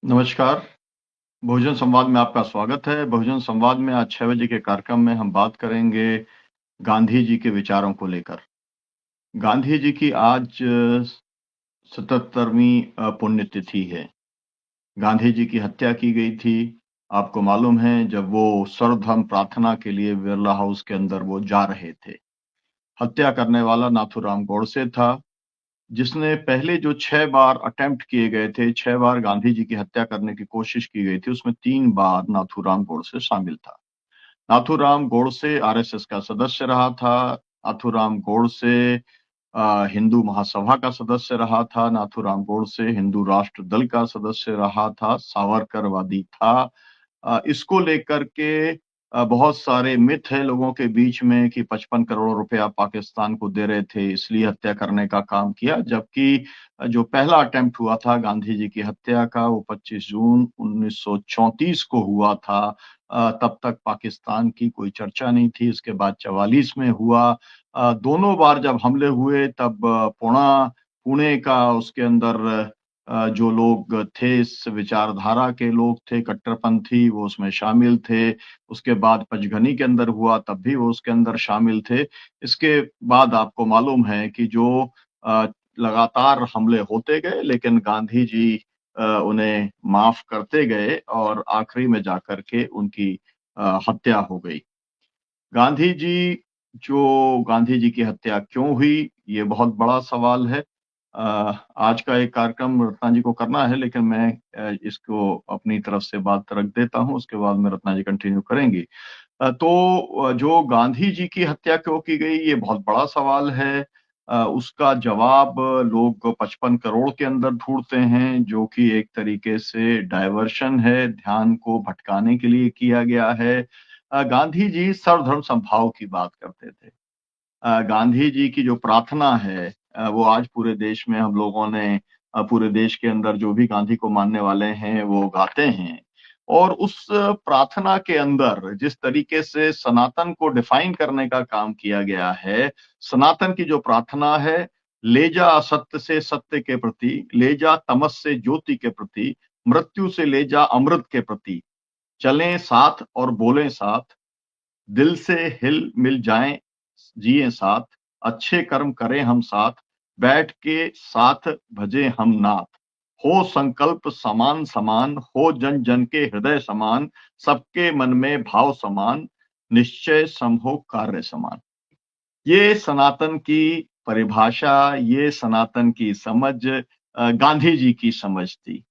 नमस्कार, बहुजन संवाद में आपका स्वागत है। बहुजन संवाद में आज 6 बजे के कार्यक्रम में हम बात करेंगे गांधी जी के विचारों को लेकर। गांधी जी की आज 77वीं पुण्यतिथि है। गांधी जी की हत्या की गई थी। आपको मालूम है जब वो सर्वधर्म प्रार्थना के लिए बिरला हाउस के अंदर वो जा रहे थे। हत्या करने वाला नाथूराम गोडसे था। जिसने पहले जो 6 बार अटेम्प्ट किए गए थे, 6 बार गांधी जी की हत्या करने की कोशिश की गई थी, उसमें 3 बार नाथूराम गोडसे शामिल था। नाथूराम गोडसे आरएसएस का सदस्य रहा था। नाथूराम गोडसे हिंदू महासभा का सदस्य रहा था। नाथूराम गोडसे हिंदू राष्ट्र दल का सदस्य रहा था। सावरकरवादी था। इसको लेकर के बहुत सारे मिथ है लोगों के बीच में कि 55 करोड़ रुपया पाकिस्तान को दे रहे थे, इसलिए हत्या करने का काम किया। जबकि जो पहला अटेम्प्ट हुआ था गांधी जी की हत्या का, वो 25 जून 1934 को हुआ था। तब तक पाकिस्तान की कोई चर्चा नहीं थी। इसके बाद 44 में हुआ। दोनों बार जब हमले हुए तब पुणे का उसके अंदर जो लोग थे, इस विचारधारा के लोग थे, कट्टरपंथी, वो उसमें शामिल थे। उसके बाद पचगनी के अंदर हुआ, तब भी वो उसके अंदर शामिल थे। इसके बाद आपको मालूम है कि जो अ, लगातार हमले होते गए, लेकिन गांधी जी उन्हें माफ करते गए और आखिरी में जाकर के उनकी हत्या हो गई। गांधी जी गांधी जी की हत्या क्यों हुई, ये बहुत बड़ा सवाल है। आज का एक कार्यक्रम रत्ना जी को करना है, लेकिन मैं इसको अपनी तरफ से बात रख देता हूँ, उसके बाद में रत्ना जी कंटिन्यू करेंगी। जो गांधी जी की हत्या क्यों की गई, ये बहुत बड़ा सवाल है। उसका जवाब लोग 55 करोड़ के अंदर ढूंढते हैं, जो कि एक तरीके से डायवर्शन है, ध्यान को भटकाने के लिए किया गया है। गांधी जी सर्वधर्म समभाव की बात करते थे। गांधी जी की जो प्रार्थना है, वो आज पूरे देश में हम लोगों ने पूरे देश के अंदर जो भी गांधी को मानने वाले हैं वो गाते हैं। और उस प्रार्थना के अंदर जिस तरीके से सनातन को डिफाइन करने का काम किया गया है, सनातन की जो प्रार्थना है, ले जा असत्य से सत्य के प्रति, ले जा तमस से ज्योति के प्रति, मृत्यु से ले जा अमृत के प्रति, चलें साथ और बोलें साथ, दिल से हिल मिल जाएं, जिए साथ, अच्छे कर्म करें हम साथ, बैठ के साथ भजे हम नाथ, हो संकल्प समान समान, हो जन जन के हृदय समान, सबके मन में भाव समान, निश्चय सम हो कार्य समान। ये सनातन की परिभाषा, ये सनातन की समझ गांधी जी की समझ थी।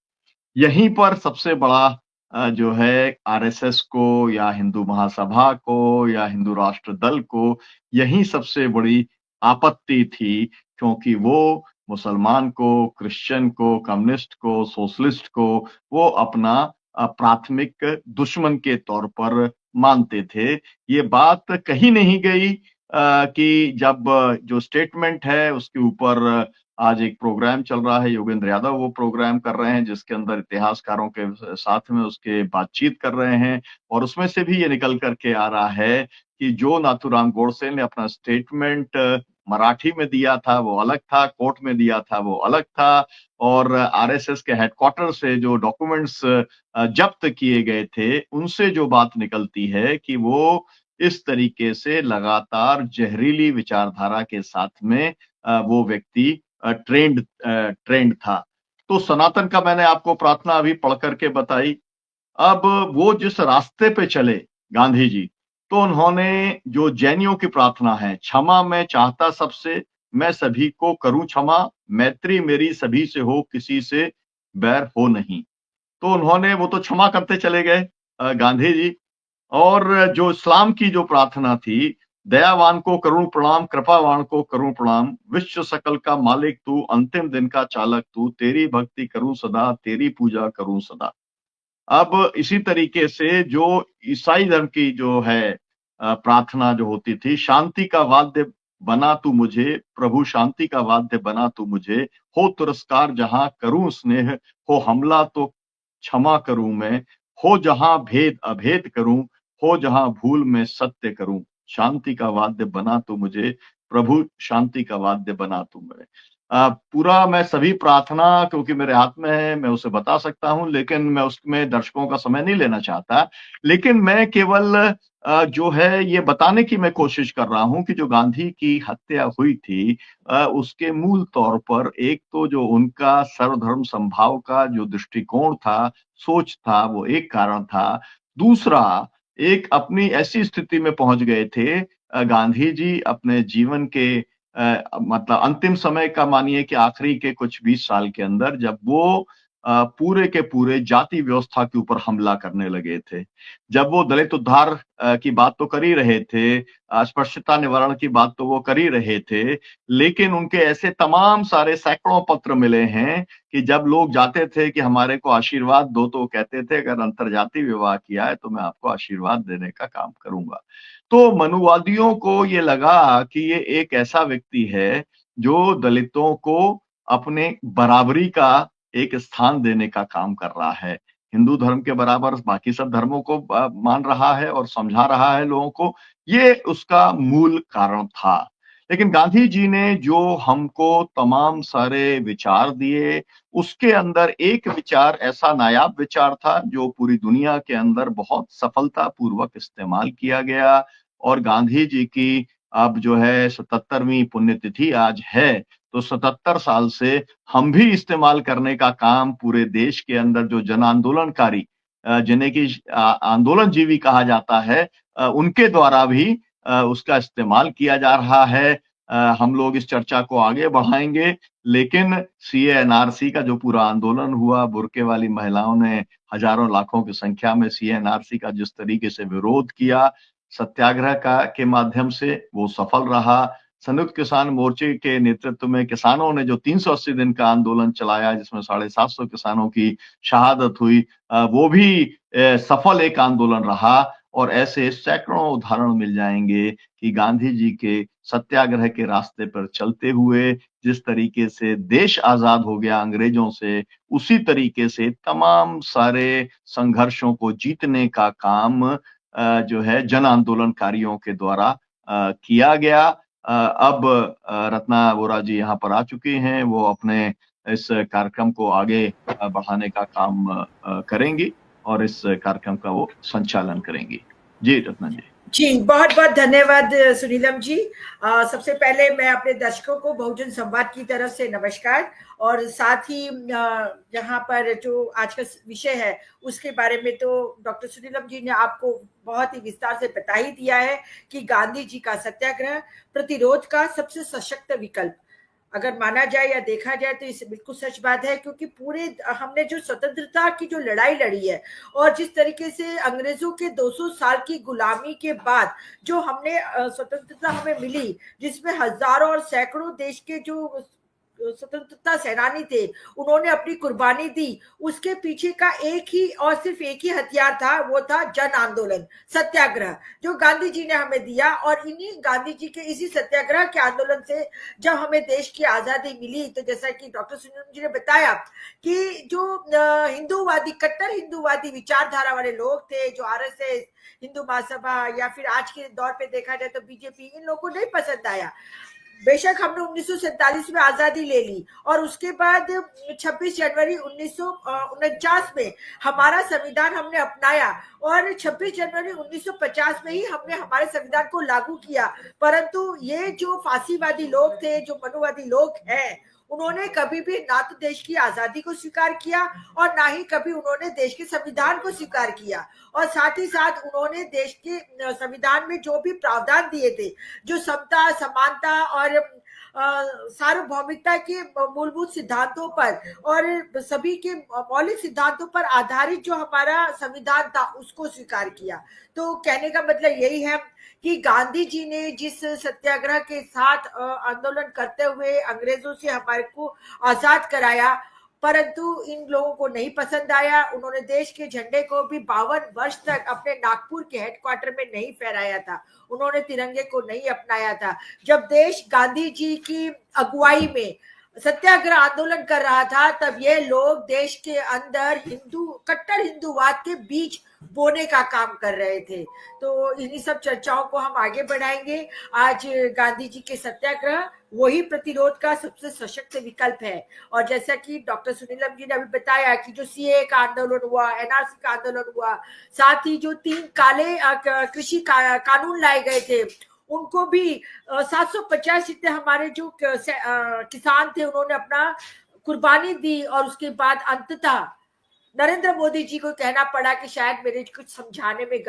यहीं पर सबसे बड़ा जो है आरएसएस को या हिंदू महासभा को या हिंदू राष्ट्र दल को, यही सबसे बड़ी आपत्ति थी, क्योंकि वो मुसलमान को, क्रिश्चियन को, कम्युनिस्ट को, सोशलिस्ट को वो अपना प्राथमिक दुश्मन के तौर पर मानते थे। ये बात कहीं नहीं गई कि जब जो स्टेटमेंट है उसके ऊपर आज एक प्रोग्राम चल रहा है, योगेंद्र यादव वो प्रोग्राम कर रहे हैं, जिसके अंदर इतिहासकारों के साथ में उसके बातचीत कर रहे हैं। और उसमें से भी ये निकल करके आ रहा है कि जो नाथूराम गोडसे ने अपना स्टेटमेंट मराठी में दिया था वो अलग था, कोर्ट में दिया था वो अलग था। और आरएसएस के हेडक्वार्टर से जो डॉक्यूमेंट्स जब्त किए गए थे, उनसे जो बात निकलती है कि वो इस तरीके से लगातार जहरीली विचारधारा के साथ में वो व्यक्ति ट्रेंड था। तो सनातन का मैंने आपको प्रार्थना अभी पढ़ करके बताई। अब वो जिस रास्ते पे चले गांधी जी, तो उन्होंने जो जैनियों की प्रार्थना है, क्षमा मैं चाहता सबसे, मैं सभी को करूं क्षमा, मैत्री मेरी सभी से हो, किसी से बैर हो नहीं। तो उन्होंने वो तो क्षमा करते चले गए गांधी जी। और जो इस्लाम की जो प्रार्थना थी, दयावान को करूं प्रणाम, कृपावान को करूं प्रणाम, विश्व सकल का मालिक तू, अंतिम दिन का चालक तू, तेरी भक्ति करूं सदा, तेरी पूजा करूं सदा। अब इसी तरीके से जो ईसाई धर्म की जो है प्रार्थना जो होती थी, शांति का वाद्य बना तू मुझे, प्रभु शांति का वाद्य बना तू मुझे, हो तिरस्कार जहां करूं स्नेह, हो हमला तो क्षमा करूं मैं, हो जहां भेद अभेद करूं, हो जहां भूल में सत्य करूं, शांति का वाद्य बना तू मुझे, प्रभु शांति का वाद्य बना तू मैं। पूरा मैं सभी प्रार्थना क्योंकि मेरे हाथ में है, मैं उसे बता सकता हूँ, लेकिन मैं उसमें दर्शकों का समय नहीं लेना चाहता। लेकिन मैं केवल जो है ये बताने की मैं कोशिश कर रहा हूँ कि जो गांधी की हत्या हुई थी उसके मूल तौर पर एक तो जो उनका सर्वधर्म समभाव का जो दृष्टिकोण था, सोच था, वो एक कारण था। दूसरा, एक अपनी ऐसी स्थिति में पहुँच गए थे गांधी जी अपने जीवन के मतलब अंतिम समय का मानिए कि आखिरी के कुछ 20 साल के अंदर जब वो पूरे के पूरे जाति व्यवस्था के ऊपर हमला करने लगे थे। जब वो दलित उद्धार की बात तो कर ही रहे थे, अस्पृश्यता निवारण की बात तो वो कर ही रहे थे, लेकिन उनके ऐसे तमाम सारे सैकड़ों पत्र मिले हैं कि जब लोग जाते थे कि हमारे को आशीर्वाद दो तो वो कहते थे अगर अंतर्जातीय विवाह किया है तो मैं आपको आशीर्वाद देने का काम करूँगा। तो मनुवादियों को ये लगा कि ये एक ऐसा व्यक्ति है जो दलितों को अपने बराबरी का एक स्थान देने का काम कर रहा है। हिंदू धर्म के बराबर बाकी सब धर्मों को मान रहा है और समझा रहा है लोगों को, ये उसका मूल कारण था। लेकिन गांधी जी ने जो हमको तमाम सारे विचार दिए, उसके अंदर एक विचार ऐसा नायाब विचार था जो पूरी दुनिया के अंदर बहुत सफलतापूर्वक इस्तेमाल किया गया और गांधी जी की अब जो है 77वीं पुण्यतिथि आज है, तो 77 साल से हम भी इस्तेमाल करने का काम पूरे देश के अंदर जो जन आंदोलनकारी जिन्हें कि आंदोलनजीवी कहा जाता है उनके द्वारा भी उसका इस्तेमाल किया जा रहा है। हम लोग इस चर्चा को आगे बढ़ाएंगे, लेकिन सीए एनआरसी का जो पूरा आंदोलन हुआ, बुर्के वाली महिलाओं ने हजारों लाखों की संख्या में सीए एनआरसी का जिस तरीके से विरोध किया, सत्याग्रह का के माध्यम से वो सफल रहा। संयुक्त किसान मोर्चे के नेतृत्व में किसानों ने जो 380 दिन का आंदोलन चलाया जिसमें 750 किसानों की शहादत हुई, वो भी सफल एक आंदोलन रहा और ऐसे सैकड़ों उदाहरण मिल जाएंगे कि गांधी जी के सत्याग्रह के रास्ते पर चलते हुए जिस तरीके से देश आजाद हो गया अंग्रेजों से, उसी तरीके से तमाम सारे संघर्षों को जीतने का काम जो है जन आंदोलनकारियों के द्वारा किया गया। अब रत्ना वोरा जी यहाँ पर आ चुकी हैं, वो अपने इस कार्यक्रम को आगे बढ़ाने का काम करेंगी और इस कार्यक्रम का वो संचालन करेंगी। जी रत्ना जी। जी, बहुत बहुत धन्यवाद सुनीलम जी। सबसे पहले मैं अपने दर्शकों को बहुजन संवाद की तरफ से नमस्कार और साथ ही यहाँ पर जो आज का विषय है उसके बारे में तो डॉक्टर सुनीलम जी ने आपको बहुत ही विस्तार से बता ही दिया है कि गांधी जी का सत्याग्रह प्रतिरोध का सबसे सशक्त विकल्प अगर माना जाए या देखा जाए तो इसे बिल्कुल सच बात है, क्योंकि पूरे हमने जो स्वतंत्रता की जो लड़ाई लड़ी है और जिस तरीके से अंग्रेजों के 200 साल की गुलामी के बाद जो हमने स्वतंत्रता हमें मिली, जिसमें हजारों और सैकड़ों देश के जो स्वतंत्रता सेनानी थे उन्होंने अपनी कुर्बानी दी, उसके पीछे का एक ही और सिर्फ एक ही हथियार था, वो था जन आंदोलन, सत्याग्रह, जो गांधी जी ने हमें दिया। और इन्हीं गांधी जी के इसी सत्याग्रह के आंदोलन से जब हमें देश की आजादी मिली, तो जैसा कि डॉक्टर सुनील जी ने बताया कि जो हिंदूवादी कट्टर हिंदूवादी विचारधारा वाले लोग थे, जो आरएसएस, हिंदू महासभा या फिर आज के दौर पे देखा जाए तो बीजेपी, इन लोगों को नहीं पसंद आया। बेशक हमने 1947 में आजादी ले ली और उसके बाद 26 जनवरी 1949 में हमारा संविधान हमने अपनाया और 26 जनवरी 1950 में ही हमने हमारे संविधान को लागू किया। परंतु ये जो फांसीवादी लोग थे, जो मनुवादी लोग हैं, उन्होंने कभी भी ना तो देश की आजादी को स्वीकार किया और ना ही कभी उन्होंने देश के संविधान को स्वीकार किया। और साथ ही साथ उन्होंने देश के संविधान में जो भी प्रावधान दिए थे, जो समता, समानता और सार्वभौमिकता के मूलभूत सिद्धांतों पर और सभी के मौलिक सिद्धांतों पर आधारित जो हमारा संविधान था, उसको स्वीकार किया। तो कहने का मतलब यही है कि गांधी जी ने जिस सत्याग्रह के साथ आंदोलन करते हुए अंग्रेजों से हमारे को आजाद कराया, परंतु इन लोगों को नहीं पसंद आया। उन्होंने देश के झंडे को भी 52 वर्ष तक अपने नागपुर के हेडक्वार्टर में नहीं फहराया था, उन्होंने तिरंगे को नहीं अपनाया था। जब देश गांधी जी की अगुवाई में सत्याग्रह आंदोलन कर रहा था, तब ये लोग देश के अंदर कट्टर हिंदूवाद के बीच बोने का काम कर रहे थे। तो इन्हीं सब चर्चाओं को हम आगे बढ़ाएंगे। आज गांधी जी के सत्याग्रह वही प्रतिरोध का सबसे सशक्त विकल्प है। और जैसा कि डॉक्टर सुनीलम जी ने अभी बताया कि जो सीए का आंदोलन हुआ, एनआरसी का आंदोलन हुआ, साथ ही जो 3 काले कृषि कानून लाए गए थे, उनको भी 750 जितने हमारे जो किसान थे, उन्होंने अपना कुर्बानी दी। और उसके बाद अंततः नरेंद्र मोदी जी को कहना पड़ा कि शायद मेरे कुछ समझाने में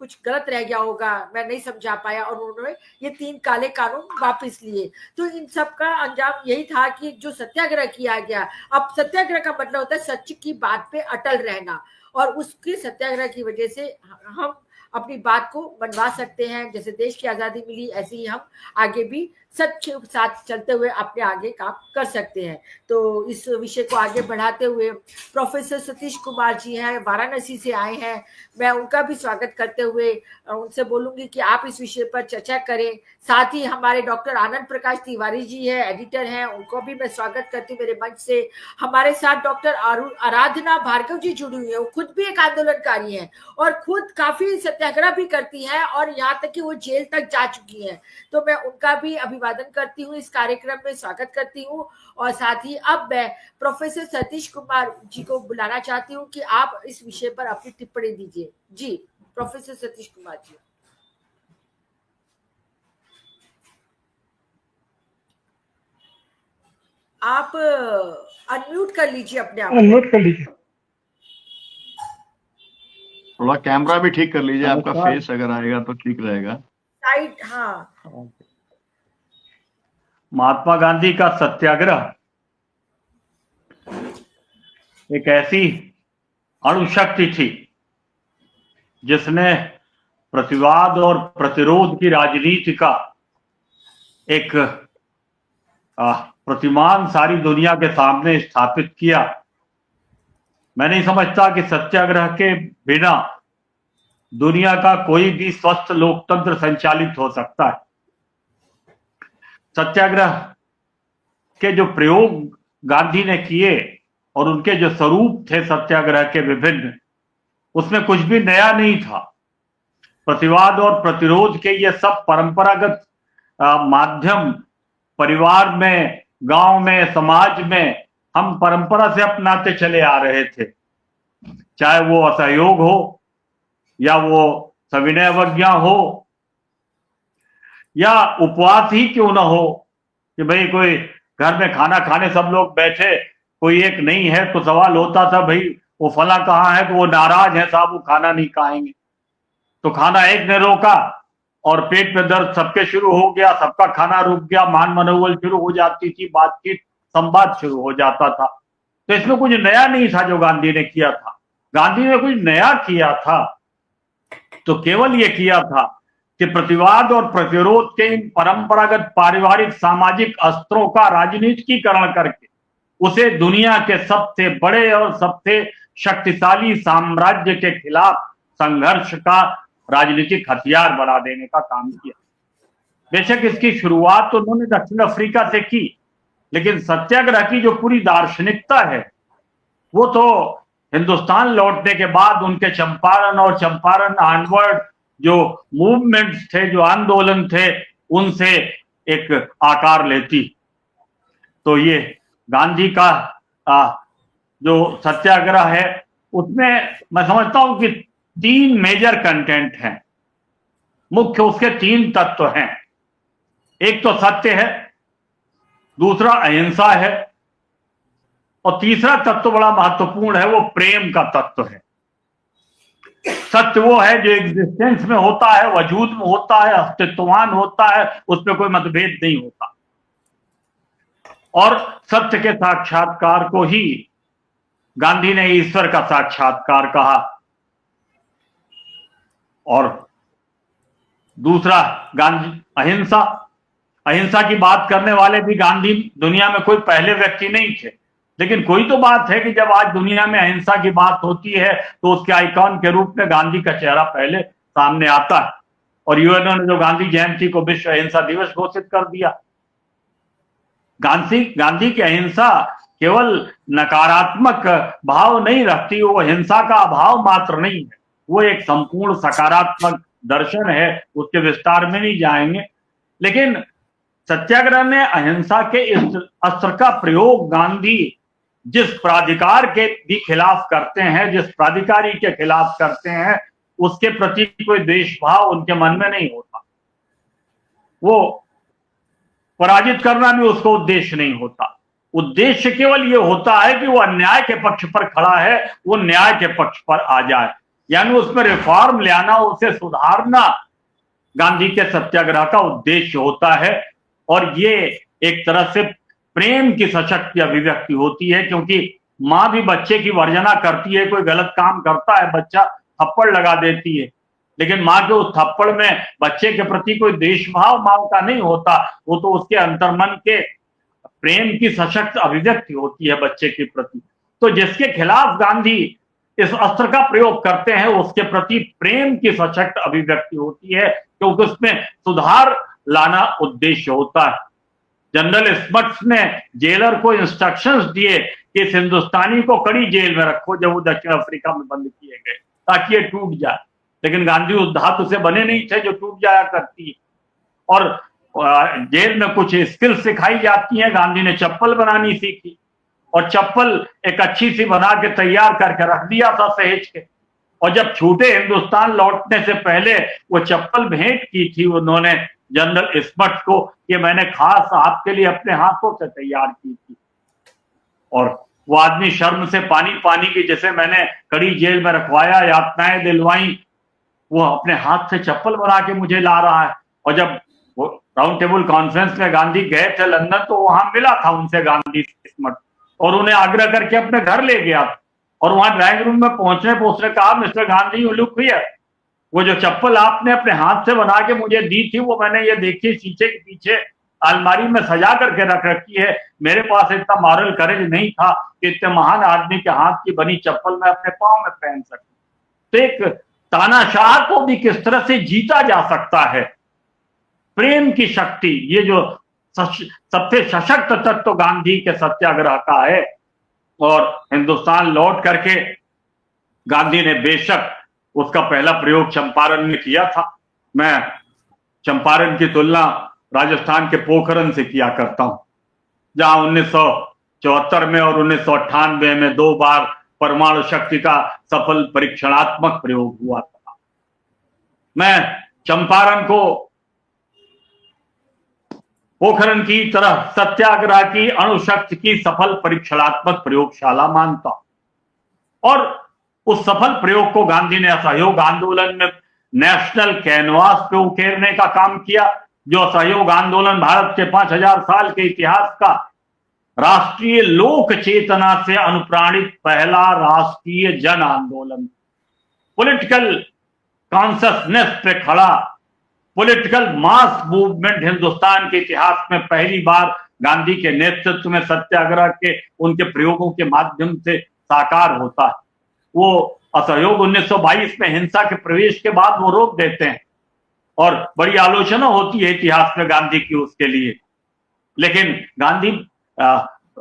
कुछ गलत रह गया होगा, मैं नहीं समझा पाया, और उन्होंने ये 3 काले कानून वापस लिए। तो इन सब का अंजाम यही था कि जो सत्याग्रह किया गया, अब सत्याग्रह का मतलब होता है सच की बात पे अटल रहना, और उसकी सत्याग्रह की वजह से हम अपनी बात को मनवा सकते हैं। जैसे देश की आजादी मिली, ऐसे ही हम आगे भी सच के साथ चलते हुए अपने आगे काम कर सकते हैं। तो इस विषय को आगे बढ़ाते हुए प्रोफेसर सतीश कुमार जी हैं, वाराणसी से आए हैं, मैं उनका भी स्वागत करते हुए उनसे बोलूंगी कि आप इस विषय पर चर्चा करें। साथ ही हमारे डॉक्टर आनंद प्रकाश तिवारी जी है, एडिटर हैं, उनको भी मैं स्वागत करती हूँ मेरे मंच से। हमारे साथ डॉक्टर आराधना भार्गव जी जुड़ी हुई है, वो खुद भी एक आंदोलनकारी है और खुद काफी सत्याग्रह भी करती हैं, और यहाँ तक कि वो जेल तक जा चुकी हैं। तो मैं उनका भी अभिवादन करती हूँ, इस कार्यक्रम में स्वागत करती हूँ। और साथ ही अब मैं प्रोफेसर सतीश कुमार जी को बुलाना चाहती हूँ कि आप इस विषय पर अपनी टिप्पणी दीजिए। जी, प्रोफेसर सतीश कुमार जी, आप अनम्यूट कर लीजिए अपने आप। अनम्यूट कर लीजिए। थोड़ा कैमरा भी ठीक कर लीजिए, आपका फेस अगर आएगा तो ठीक रहेगा। साइड, हाँ। महात्मा गांधी का सत्याग्रह एक ऐसी अणुशक्ति थी जिसने प्रतिवाद और प्रतिरोध की राजनीति का एक प्रतिमान सारी दुनिया के सामने स्थापित किया। मैं नहीं समझता कि सत्याग्रह के बिना दुनिया का कोई भी स्वस्थ लोकतंत्र संचालित हो सकता है। सत्याग्रह के जो प्रयोग गांधी ने किए और उनके जो स्वरूप थे सत्याग्रह के विभिन्न, उसमें कुछ भी नया नहीं था। प्रतिवाद और प्रतिरोध के ये सब परंपरागत माध्यम परिवार में, गांव में, समाज में हम परंपरा से अपनाते चले आ रहे थे। चाहे वो असहयोग हो या वो सविनय अवज्ञा हो या उपवास ही क्यों ना हो, कि भाई कोई घर में खाना खाने सब लोग बैठे, कोई एक नहीं है तो सवाल होता था भाई वो फला कहाँ है, तो वो नाराज है साहब, वो खाना नहीं खाएंगे। तो खाना एक ने रोका और पेट में दर्द सबके शुरू हो गया, सबका खाना रुक गया, मान मनोबल शुरू हो जाती थी, बातचीत संवाद शुरू हो जाता था। तो इसमें कुछ नया नहीं था जो गांधी ने किया था। गांधी ने कुछ नया किया था तो केवल ये किया था कि प्रतिवाद और प्रतिरोध के इन परंपरागत पारिवारिक सामाजिक अस्त्रों का राजनीतिकीकरण करके उसे दुनिया के सबसे बड़े और सबसे शक्तिशाली साम्राज्य के खिलाफ संघर्ष का राजनीतिक हथियार बना देने का काम किया। बेशक इसकी शुरुआत तो उन्होंने दक्षिण अफ्रीका से की, लेकिन सत्याग्रह की जो पूरी दार्शनिकता है वो तो हिंदुस्तान लौटने के बाद उनके चंपारण और चंपारण आनवर्ड जो मूवमेंट्स थे, जो आंदोलन थे, उनसे एक आकार लेती। तो ये गांधी का जो सत्याग्रह है उसमें मैं समझता हूं कि 3 मेजर कंटेंट हैं, मुख्य उसके 3 तत्व हैं। एक तो सत्य है, दूसरा अहिंसा है, और तीसरा तत्व बड़ा महत्वपूर्ण है, वो प्रेम का तत्व है। सत्य वो है जो एग्जिस्टेंस में होता है, वजूद में होता है, अस्तित्ववान होता है, उसमें कोई मतभेद नहीं होता। और सत्य के साक्षात्कार को ही गांधी ने ईश्वर का साक्षात्कार कहा। और दूसरा गांधी अहिंसा, अहिंसा की बात करने वाले भी गांधी दुनिया में कोई पहले व्यक्ति नहीं थे, लेकिन कोई तो बात है कि जब आज दुनिया में अहिंसा की बात होती है तो उसके आइकॉन के रूप में गांधी का चेहरा पहले सामने आता है। और यूएनओ ने जो गांधी जयंती को विश्व अहिंसा दिवस घोषित कर दिया, गांधी की अहिंसा केवल नकारात्मक भाव नहीं रखती, वो हिंसा का अभाव मात्र नहीं है, वो एक संपूर्ण सकारात्मक दर्शन है, उसके विस्तार में नहीं जाएंगे। लेकिन सत्याग्रह में अहिंसा के इस अस्त्र का प्रयोग गांधी जिस प्राधिकार के भी खिलाफ करते हैं, जिस प्राधिकारी के खिलाफ करते हैं, उसके प्रति कोई द्वेषभाव उनके मन में नहीं होता। वो पराजित करना भी उसको उद्देश्य नहीं होता। उद्देश्य केवल ये होता है कि वो अन्याय के पक्ष पर खड़ा है, वो न्याय के पक्ष पर आ जाए, यानी उसमें रिफॉर्म ले आना, उसे सुधारना गांधी के सत्याग्रह का उद्देश्य होता है। और ये एक तरह से प्रेम की सशक्त अभिव्यक्ति होती है, क्योंकि माँ भी बच्चे की वर्जना करती है, कोई गलत काम करता है बच्चा थप्पड़ लगा देती है, लेकिन माँ के उस थप्पड़ में बच्चे के प्रति कोई द्वेषभाव माँ का नहीं होता, वो तो उसके अंतर्मन के प्रेम की सशक्त अभिव्यक्ति होती है बच्चे के प्रति। तो जिसके खिलाफ गांधी इस अस्त्र का प्रयोग करते हैं, उसके प्रति प्रेम की सशक्त अभिव्यक्ति होती है, क्योंकि उसमें सुधार लाना उद्देश्य होता है। जनरल स्मट्स ने जेलर को इंस्ट्रक्शंस दिए कि इस हिंदुस्तानी को कड़ी जेल में रखो जब वो दक्षिण अफ्रीका में बंद किए गए, ताकि ये टूट जाए। लेकिन गांधी उस धातु से बने नहीं थे जो टूट जाया करती। और जेल में कुछ स्किल सिखाई जाती हैं। गांधी ने चप्पल बनानी सीखी और चप्पल एक अच्छी सी बना के तैयार करके रख दिया था सहेज के, और जब छूटे हिंदुस्तान लौटने से पहले वो चप्पल भेंट की थी उन्होंने जनरल स्मट्स को, कि मैंने खास आपके लिए अपने हाथों से तैयार की थी। और वो आदमी शर्म से पानी पानी की, जैसे मैंने कड़ी जेल में रखवाया, यातनाएं दिलवाई, वो अपने हाथ से चप्पल बना के मुझे ला रहा है। और जब वो राउंड टेबल कॉन्फ्रेंस में गांधी गए थे लंदन, तो वहां मिला था उनसे गांधी स्मट्स, और उन्हें आग्रह करके अपने घर ले गया। और वहां ड्राइंग रूम में पहुंचने पर उसने कहा, mister Gandhi, you look here, वो जो चप्पल आपने अपने हाथ से बना के मुझे दी थी, वो मैंने ये देखी शीशे के पीछे अलमारी में सजा करके रख रखी है। मेरे पास इतना मॉरल करेज नहीं था कि इतने महान आदमी के हाथ की बनी चप्पल मैं अपने पांव में पहन सकूं। तो एक तानाशाह को भी किस तरह से जीता जा सकता है, प्रेम की शक्ति, ये जो सबसे सशक्त तत्व गांधी के सत्याग्रह का है। और हिंदुस्तान लौट करके गांधी ने बेशक उसका पहला प्रयोग चंपारण में किया था। मैं चंपारण की तुलना राजस्थान के पोखरण से किया करता हूं, जहां 1974 में और 1998 में 2 बार परमाणु शक्ति का सफल परीक्षणात्मक प्रयोग हुआ था। मैं चंपारण को पोखरण की तरह सत्याग्रह की अणुशक्ति की सफल परीक्षणात्मक प्रयोगशाला मानता हूं। और उस सफल प्रयोग को गांधी ने असहयोग आंदोलन में नेशनल कैनवास पे उकेरने का काम किया। जो असहयोग आंदोलन भारत के 5000 साल के इतिहास का राष्ट्रीय लोक चेतना से अनुप्राणित पहला राष्ट्रीय जन आंदोलन, पॉलिटिकल कॉन्शसनेस पे खड़ा पॉलिटिकल मास मूवमेंट हिंदुस्तान के इतिहास में पहली बार गांधी के नेतृत्व में सत्याग्रह के उनके प्रयोगों के माध्यम से साकार होता है। वो असहयोग 1922 में हिंसा के प्रवेश के बाद वो रोक देते हैं और बड़ी आलोचना होती है इतिहास में गांधी की उसके लिए। लेकिन गांधी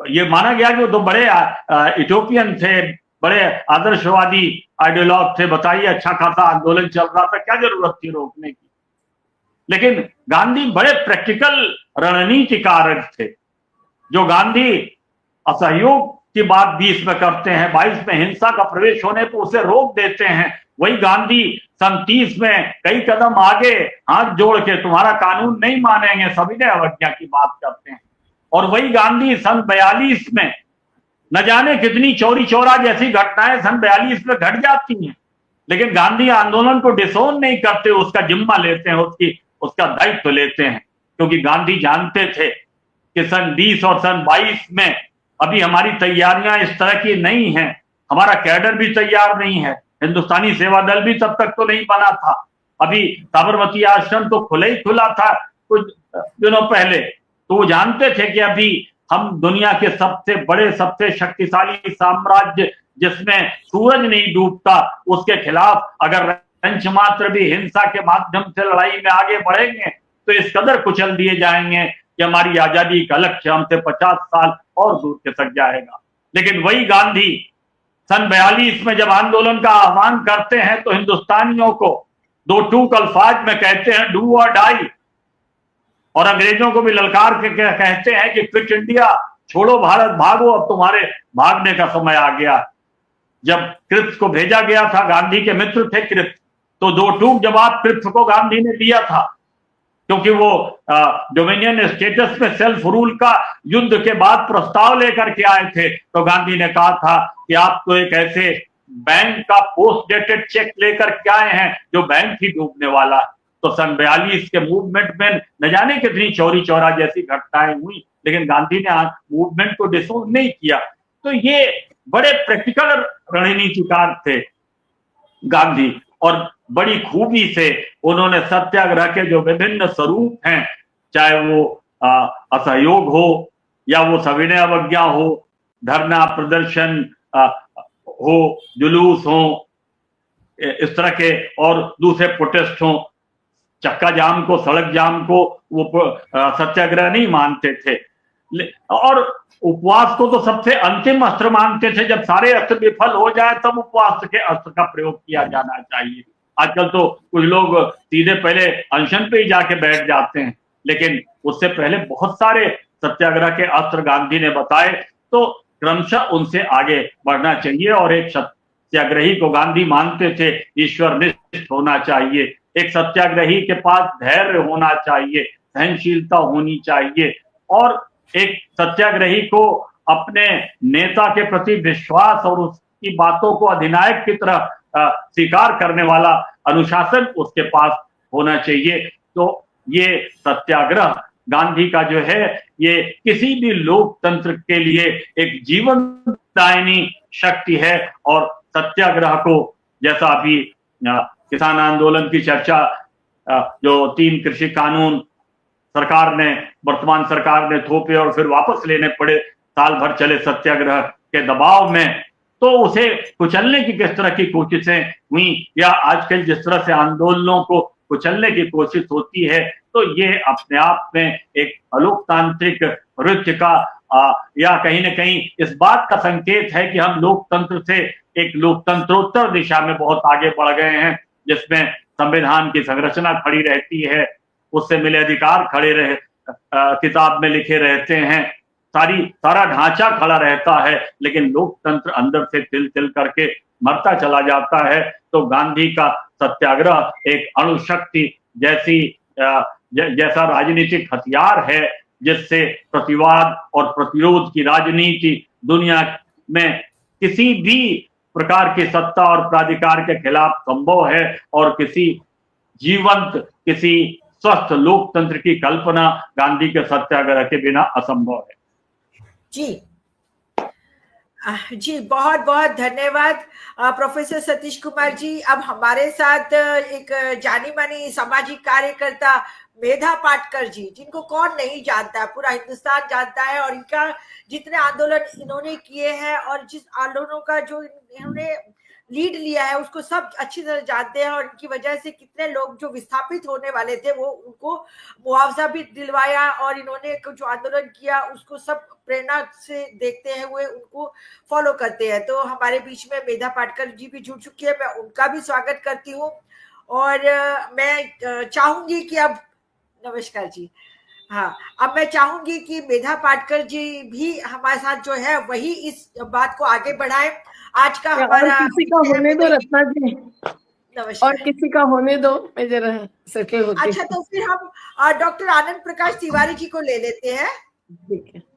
ये माना गया कि वो तो बड़े इथोपियन थे, बड़े आदर्शवादी आइडियोलॉग थे, बताइए अच्छा खासा आंदोलन चल रहा था, क्या जरूरत थी रोकने की। लेकिन गांधी बड़े प्रैक्टिकल रणनीतिकार थे। जो गांधी असहयोग की बात 20 में करते हैं, 22 में हिंसा का प्रवेश होने पर उसे रोक देते हैं, वही गांधी सन 30 में कई कदम आगे हाथ जोड़ के तुम्हारा कानून नहीं मानेंगे, सविनय अवज्ञा की बात करते हैं। और वही गांधी सन 42 में न जाने कितनी चौरी चौरा जैसी घटनाएं सन 42 में घट जाती हैं, लेकिन गांधी आंदोलन को डिसोन नहीं करते, उसका जिम्मा लेते हैं, उसका दायित्व लेते हैं, क्योंकि गांधी जानते थे कि सन 20 और सन 22 में अभी हमारी तैयारियां इस तरह की नहीं हैं, हमारा कैडर भी तैयार नहीं है, हिंदुस्तानी सेवा दल भी तब तक तो नहीं बना था, अभी साबरमती आश्रम तो खुला ही खुला था कुछ दिनों पहले। तो वो जानते थे कि अभी हम दुनिया के सबसे बड़े सबसे शक्तिशाली साम्राज्य जिसमें सूरज नहीं डूबता, उसके खिलाफ अगर रंच मात्र भी हिंसा के माध्यम से लड़ाई में आगे बढ़ेंगे तो इस कदर कुचल दिए जाएंगे कि हमारी आजादी का लक्ष्य हमसे 50 साल और दूर खिसक जाएगा। लेकिन वही गांधी सन 42 में जब आंदोलन का आह्वान करते हैं तो हिंदुस्तानियों को दो टूक अल्फाज में कहते हैं, डू और डाई, और अंग्रेजों को भी ललकार के कहते हैं कि क्विट इंडिया, छोड़ो भारत, भागो, अब तुम्हारे भागने का समय आ गया। जब क्रिप्स को भेजा गया था, गांधी के मित्र थे क्रिप्स, तो दो टूक जवाब क्रिप्स को गांधी ने दिया था, क्योंकि वो डोमिनियन स्टेटस में सेल्फ रूल का युद्ध के बाद प्रस्ताव लेकर के आए थे। तो गांधी ने कहा था कि आप तो एक ऐसे बैंक का पोस्ट डेटेड चेक लेकर के आए हैं जो बैंक ही डूबने वाला। तो सन 42 के मूवमेंट में न जाने कितनी चौरी चौरा जैसी घटनाएं हुई, लेकिन गांधी ने मूवमेंट को डिसोन नहीं किया। तो ये बड़े प्रैक्टिकल रणनीतिकार थे गांधी, और बड़ी खूबी से उन्होंने सत्याग्रह के जो विभिन्न स्वरूप हैं, चाहे वो असहयोग हो या वो सविनय अवज्ञा हो, धरना प्रदर्शन हो, जुलूस हो, इस तरह के और दूसरे प्रोटेस्ट हो, चक्का जाम को, सड़क जाम को वो सत्याग्रह नहीं मानते थे। और उपवास को तो सबसे अंतिम अस्त्र मानते थे। जब सारे अस्त्र विफल हो जाए तब उपवास के अस्त्र का प्रयोग किया जाना चाहिए। आजकल तो कुछ लोग सीधे पहले अनशन पे ही जाके बैठ जाते हैं, लेकिन उससे पहले बहुत सारे सत्याग्रह के अस्त्र गांधी ने बताए, तो क्रमशः उनसे आगे बढ़ना चाहिए। और एक सत्याग्रही को गांधी मानते थे ईश्वरनिष्ठ होना चाहिए, एक सत्याग्रही के पास धैर्य होना चाहिए, सहनशीलता होनी चाहिए, और एक सत्याग्रही को अपने नेता के प्रति विश्वास और उसकी बातों को अधिनायक की तरह स्वीकार करने वाला अनुशासन उसके पास होना चाहिए। तो ये सत्याग्रह गांधी का जो है, ये किसी भी लोकतंत्र के लिए एक जीवनदायिनी शक्ति है। और सत्याग्रह को, जैसा अभी किसान आंदोलन की चर्चा, जो 3 कृषि कानून वर्तमान सरकार ने थोपे और फिर वापस लेने पड़े साल भर चले सत्याग्रह के दबाव में, तो उसे कुचलने की किस तरह की कोशिशें हुई, या आजकल जिस तरह से आंदोलनों को कुचलने की कोशिश होती है, तो ये अपने आप में एक अलोकतांत्रिक नृत्य का या कहीं न कहीं इस बात का संकेत है कि हम लोकतंत्र से एक लोकतंत्रोत्तर दिशा में बहुत आगे बढ़ गए हैं, जिसमें संविधान की संरचना खड़ी रहती है, उससे मिले अधिकार खड़े रहे, किताब में लिखे रहते हैं, सारा ढांचा खड़ा रहता है, लेकिन लोकतंत्र अंदर से तिल तिल करके मरता चला जाता है। तो गांधी का सत्याग्रह एक अणुशक्ति जैसा राजनीतिक हथियार है, जिससे प्रतिवाद और प्रतिरोध की राजनीति दुनिया में किसी भी प्रकार की सत्ता और प्राधिकार के खिलाफ संभव है, और किसी जीवंत, किसी स्वस्थ लोकतंत्र की कल्पना गांधी के सत्याग्रह के बिना असंभव है। जी, बहुत बहुत धन्यवाद प्रोफेसर सतीश कुमार जी। अब हमारे साथ एक जानी मानी सामाजिक कार्यकर्ता मेधा पाटकर जी, जिनको कौन नहीं जानता, पूरा हिंदुस्तान जानता है, और इनका जितने आंदोलन इन्होंने किए हैं और जिस आंदोलनों का जो इन्होंने लीड लिया है उसको सब अच्छी तरह जानते हैं, और इनकी वजह से कितने लोग जो विस्थापित होने वाले थे वो उनको मुआवजा भी दिलवाया, और इन्होंने जो आंदोलन किया उसको सब प्रेरणा से देखते हैं हुए उनको फॉलो करते हैं। तो हमारे बीच में मेधा पाटकर जी भी जुड़ चुकी है, मैं उनका भी स्वागत करती हूँ। और मैं चाहूंगी कि अब, नमस्कार जी, हाँ, अब मैं चाहूंगी कि मेधा पाटकर जी भी हमारे साथ जो है वही इस बात को आगे बढ़ाए। आज का हमारा किसी का होने दो रत्ना जी, नमस्कार, और किसी का होने दो, मैं जरा सेटल होती। अच्छा, तो फिर हम डॉक्टर आनंद प्रकाश तिवारी जी को ले लेते हैं। ठीक है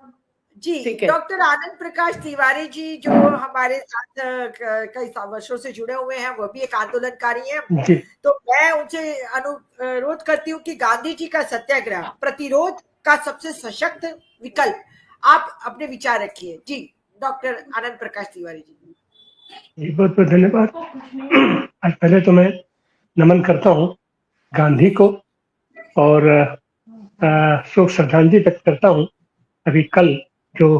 जी, डॉक्टर आनंद प्रकाश तिवारी जी जो हमारे साथ कई वर्षों से जुड़े हुए हैं, वो भी एक आंदोलनकारी हैं। तो मैं उनसे अनुरोध करती हूँ कि गांधी जी का सत्याग्रह प्रतिरोध का सबसे सशक्त विकल्प, आप अपने विचार रखिए। जी, डॉक्टर आनंद प्रकाश तिवारी जी। बहुत बहुत धन्यवाद। आज पहले तो मैं नमन करता हूँ गांधी को और शोक श्रद्धांजलि व्यक्त करता हूँ। अभी कल जो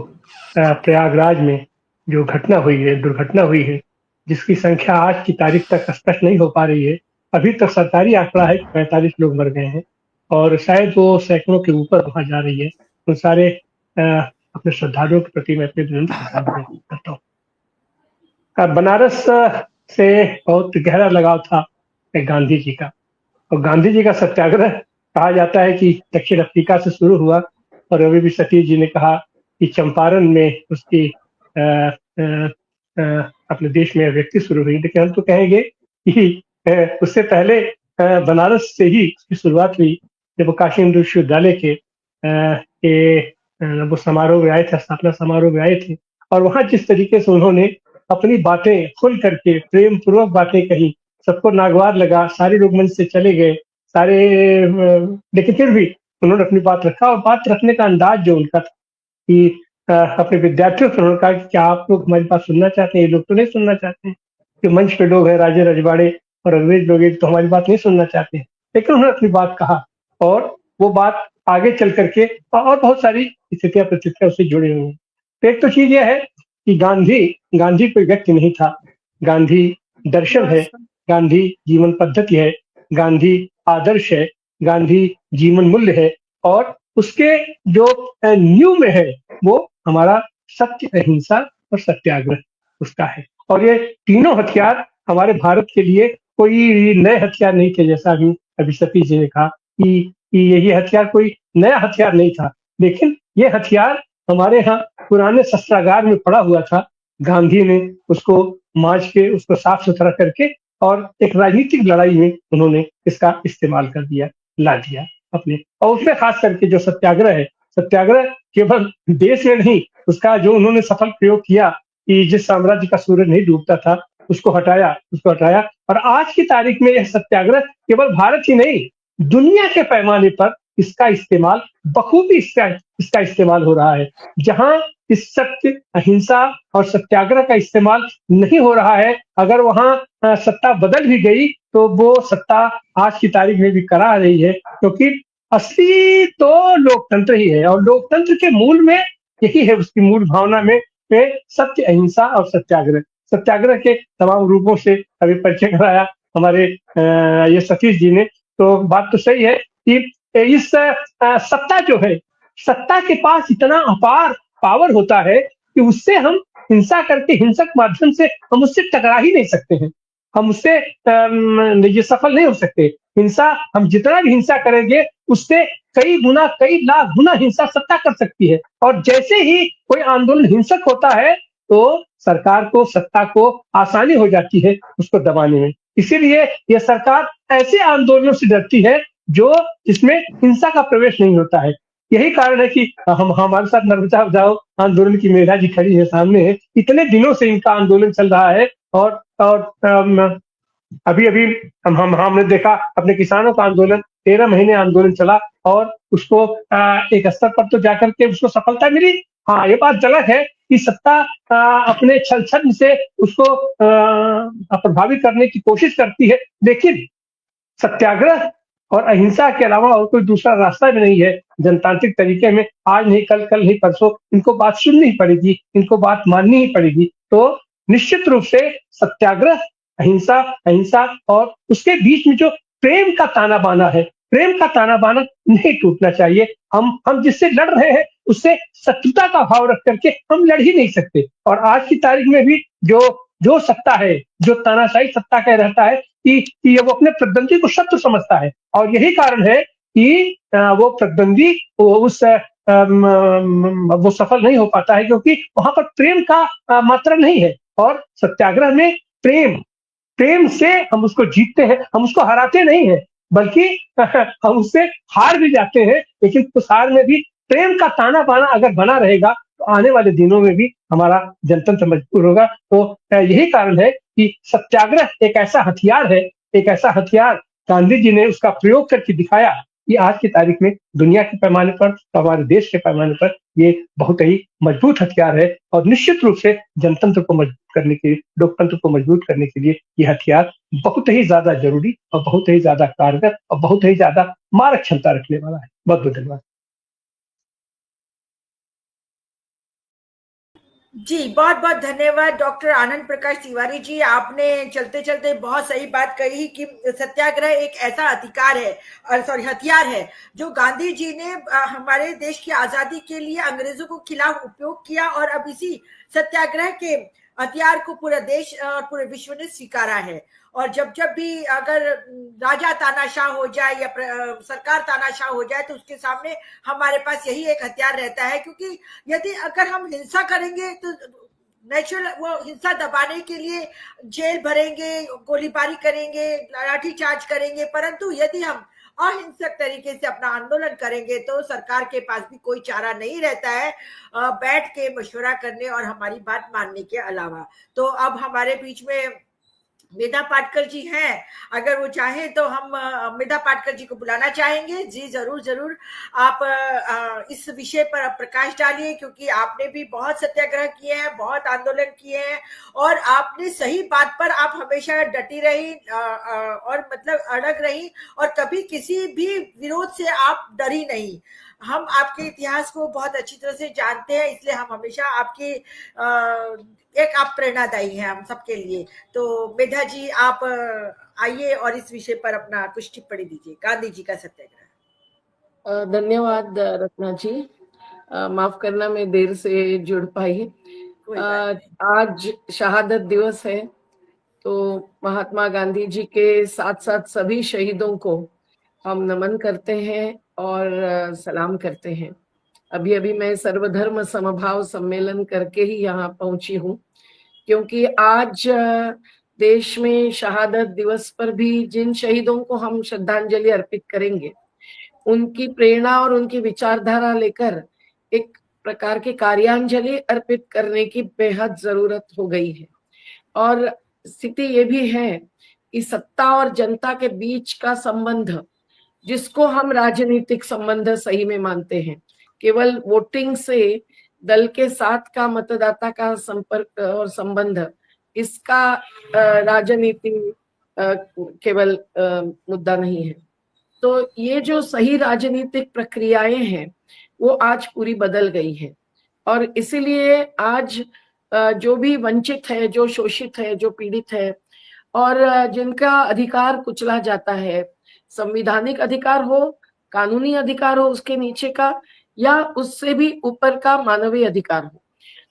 प्रयागराज में जो घटना हुई है, दुर्घटना हुई है, जिसकी संख्या आज की तारीख तक स्पष्ट नहीं हो पा रही है। अभी तक सरकारी आंकड़ा है 45 लोग मर गए हैं और शायद वो सैकड़ों के ऊपर वहां जा रही है। तो सारे अपने श्रद्धालुओं के प्रति मैं अपने विनम्र श्रद्धांजलि व्यक्त करता हूँ। बनारस से बहुत गहरा लगाव था गांधी जी का, और गांधी जी का सत्याग्रह कहा जाता है कि दक्षिण अफ्रीका से शुरू हुआ, और अभी भी सतीश जी ने कहा कि चंपारण में उसकी अपने देश में व्यक्ति शुरू हुई, लेकिन हम तो कहेंगे कि उससे पहले बनारस से ही उसकी शुरुआत हुई, जब वो काशी हिंदू विश्वविद्यालय के वो समारोह में आए थे, स्थापना समारोह में आए थे, और वहां जिस तरीके से उन्होंने अपनी बातें खुल करके प्रेम पूर्वक बातें कही, सबको नागवार लगा, सारे लोग मंच से चले गए सारे, लेकिन फिर भी उन्होंने अपनी बात रखा, और बात रखने का अंदाज जो उनका था कि अपने विद्यार्थियों से उन्होंने कहा कि क्या आप लोग हमारी बात सुनना चाहते हैं? ये लोग तो नहीं सुनना चाहते हैं, कि मंच पे लोग हैं राजे रजवाड़े और अंग्रेज लोग तो हमारी बात नहीं सुनना चाहते हैं, लेकिन उन्होंने अपनी बात कहा, और वो बात आगे चल करके और बहुत सारी स्थितियां परिस्थितियां उससे जुड़ी हुई हैं। तो एक तो चीज यह है कि गांधी कोई व्यक्ति नहीं था, गांधी दर्शन है, गांधी जीवन पद्धति है, गांधी आदर्श है, गांधी जीवन मूल्य है, और उसके जो न्यू में है वो हमारा सत्य, अहिंसा और सत्याग्रह उसका है। और ये तीनों हथियार हमारे भारत के लिए कोई नए हथियार नहीं थे, जैसा अभी सतीश जी ने कहा कि यही हथियार कोई नया हथियार नहीं था, लेकिन ये हथियार हमारे यहाँ पुराने शस्त्रागार में पड़ा हुआ था। गांधी ने उसको मार्च के उसको साफ सुथरा करके और एक राजनीतिक लड़ाई में उन्होंने इसका इस्तेमाल कर दिया, ला दिया अपने, और उसमें खास करके जो सत्याग्रह है, सत्याग्रह केवल देश में नहीं, उसका जो उन्होंने सफल प्रयोग किया कि जिस साम्राज्य का सूरज नहीं डूबता था उसको हटाया, और आज की तारीख में यह सत्याग्रह केवल भारत ही नहीं, दुनिया के पैमाने पर इसका इस्तेमाल बखूबी इसका इस्तेमाल हो रहा है। जहां इस सत्य, अहिंसा और सत्याग्रह का इस्तेमाल नहीं हो रहा है, अगर वहां सत्ता बदल भी गई तो वो सत्ता आज की तारीख में भी करा रही है, क्योंकि असली तो लोकतंत्र ही है, और लोकतंत्र के मूल में यही है, उसकी मूल भावना में सत्य, अहिंसा और सत्याग्रह के तमाम रूपों से अभी परिचय कराया हमारे ये सतीश जी ने। तो बात तो सही है कि इस सत्ता जो है, सत्ता के पास इतना अपार पावर होता है कि उससे हम हिंसा करके, हिंसक माध्यम से हम उससे टकरा ही नहीं सकते हैं, हम उससे ये सफल नहीं हो सकते। हिंसा, हम जितना भी हिंसा करेंगे उससे कई गुना, कई लाख गुना हिंसा सत्ता कर सकती है, और जैसे ही कोई आंदोलन हिंसक होता है तो सरकार को, सत्ता को आसानी हो जाती है उसको दबाने में। इसीलिए यह सरकार ऐसे आंदोलनों से डरती है जो जिसमें हिंसा का प्रवेश नहीं होता है। यही कारण है कि हम हमारे साथ नर्मदा बचाओ आंदोलन की मेधा जी खड़ी है सामने, इतने दिनों से इनका आंदोलन चल रहा है, और अभी हमने देखा अपने किसानों का आंदोलन 13 महीने आंदोलन चला, और उसको एक स्तर पर तो जाकर के उसको सफलता मिली। हाँ, ये बात गलत है कि सत्ता अपने छल से उसको प्रभावित करने की कोशिश करती है, लेकिन सत्याग्रह और अहिंसा के अलावा और कोई दूसरा रास्ता भी नहीं है। जनतांत्रिक तरीके में आज नहीं कल, कल नहीं परसों इनको बात सुननी ही पड़ेगी, इनको बात माननी ही पड़ेगी। तो निश्चित रूप से सत्याग्रह, अहिंसा और उसके बीच में जो प्रेम का ताना बाना है, प्रेम का ताना बाना नहीं टूटना चाहिए। हम जिससे लड़ रहे हैं उससे शत्रुता का भाव रख करके हम लड़ ही नहीं सकते। और आज की तारीख में भी जो सत्ता है, जो तानाशाही सत्ता कह रहता है कि ये वो अपने प्रतिद्वंदी को शत्रु समझता है, और यही कारण है कि वो प्रतिद्वंदी वो सफल नहीं हो पाता है, क्योंकि वहां पर प्रेम का मात्रा नहीं है। और सत्याग्रह में प्रेम से हम उसको जीतते हैं, हम उसको हराते नहीं हैं, बल्कि हम उससे हार भी जाते हैं, लेकिन उस हार में भी प्रेम का ताना बाना अगर बना रहेगा तो आने वाले दिनों में भी हमारा जनतंत्र मजबूत होगा। तो यही कारण है कि सत्याग्रह एक ऐसा हथियार है, एक ऐसा हथियार गांधी जी ने उसका प्रयोग करके दिखाया कि आज की तारीख में दुनिया के पैमाने पर, तो हमारे देश के पैमाने पर ये बहुत ही मजबूत हथियार है, और निश्चित रूप से जनतंत्र को मजबूत करने के लिए, लोकतंत्र को मजबूत करने के लिए ये हथियार बहुत ही ज्यादा जरूरी और बहुत ही ज्यादा कारगर और बहुत ही ज्यादा मारक क्षमता रखने वाला है। बहुत बहुत धन्यवाद। जी, बहुत बहुत धन्यवाद डॉक्टर आनंद प्रकाश तिवारी जी। आपने चलते चलते बहुत सही बात कही कि सत्याग्रह एक ऐसा अधिकार है और सॉरी हथियार है जो गांधी जी ने हमारे देश की आजादी के लिए अंग्रेजों को खिलाफ उपयोग किया और अब इसी सत्याग्रह के हथियार को पूरा देश और पूरे विश्व ने स्वीकारा है। और जब जब भी अगर राजा तानाशाह हो जाए या सरकार तानाशाह हो जाए तो उसके सामने हमारे पास यही एक हथियार रहता है, क्योंकि यदि अगर हम हिंसा करेंगे तो नेचुरल वो हिंसा दबाने के लिए जेल भरेंगे, गोलीबारी करेंगे, लाठीचार्ज करेंगे, परंतु यदि हम अहिंसक तरीके से अपना आंदोलन करेंगे तो सरकार के पास भी कोई चारा नहीं रहता है बैठ के मशवरा करने और हमारी बात मानने के अलावा। तो अब हमारे बीच में मेधा पाटकर जी हैं, अगर वो चाहे तो हम मेधा पाटकर जी को बुलाना चाहेंगे। जी जरूर जरूर, आप इस विषय पर प्रकाश डालिए, क्योंकि आपने भी बहुत सत्याग्रह किए हैं, बहुत आंदोलन किए हैं और आपने सही बात पर आप हमेशा डटी रही और मतलब अड़ग रही और कभी किसी भी विरोध से आप डरी नहीं। हम आपके इतिहास को बहुत अच्छी तरह से जानते हैं, इसलिए हम हमेशा आपकी एक आप प्रेरणादायी हैं हम सबके लिए। तो मेधा जी आप आइए और इस विषय पर अपना कुछ टिप्पणी दीजिए, गांधी जी का सत्याग्रह। धन्यवाद रत्ना जी। माफ करना मैं देर से जुड़ पाई। आज शहादत दिवस है, तो महात्मा गांधी जी के साथ साथ सभी शहीदों को हम नमन करते हैं और सलाम करते हैं। अभी अभी मैं सर्वधर्म समभाव सम्मेलन करके ही यहाँ पहुंची हूँ, क्योंकि आज देश में शहादत दिवस पर भी जिन शहीदों को हम श्रद्धांजलि अर्पित करेंगे, उनकी प्रेरणा और उनकी विचारधारा लेकर एक प्रकार की कार्यांजलि अर्पित करने की बेहद जरूरत हो गई है। और स्थिति ये भी है कि सत्ता और जनता के बीच का संबंध, जिसको हम राजनीतिक संबंध सही में मानते हैं, केवल वोटिंग से दल के साथ का मतदाता का संपर्क और संबंध, इसका राजनीति केवल मुद्दा नहीं है। तो ये जो सही राजनीतिक प्रक्रियाएं हैं वो आज पूरी बदल गई है और इसीलिए आज जो भी वंचित है, जो शोषित है, जो पीड़ित है और जिनका अधिकार कुचला जाता है, संवैधानिक अधिकार हो, कानूनी अधिकार हो उसके नीचे का, या उससे भी ऊपर का मानवीय अधिकार हो,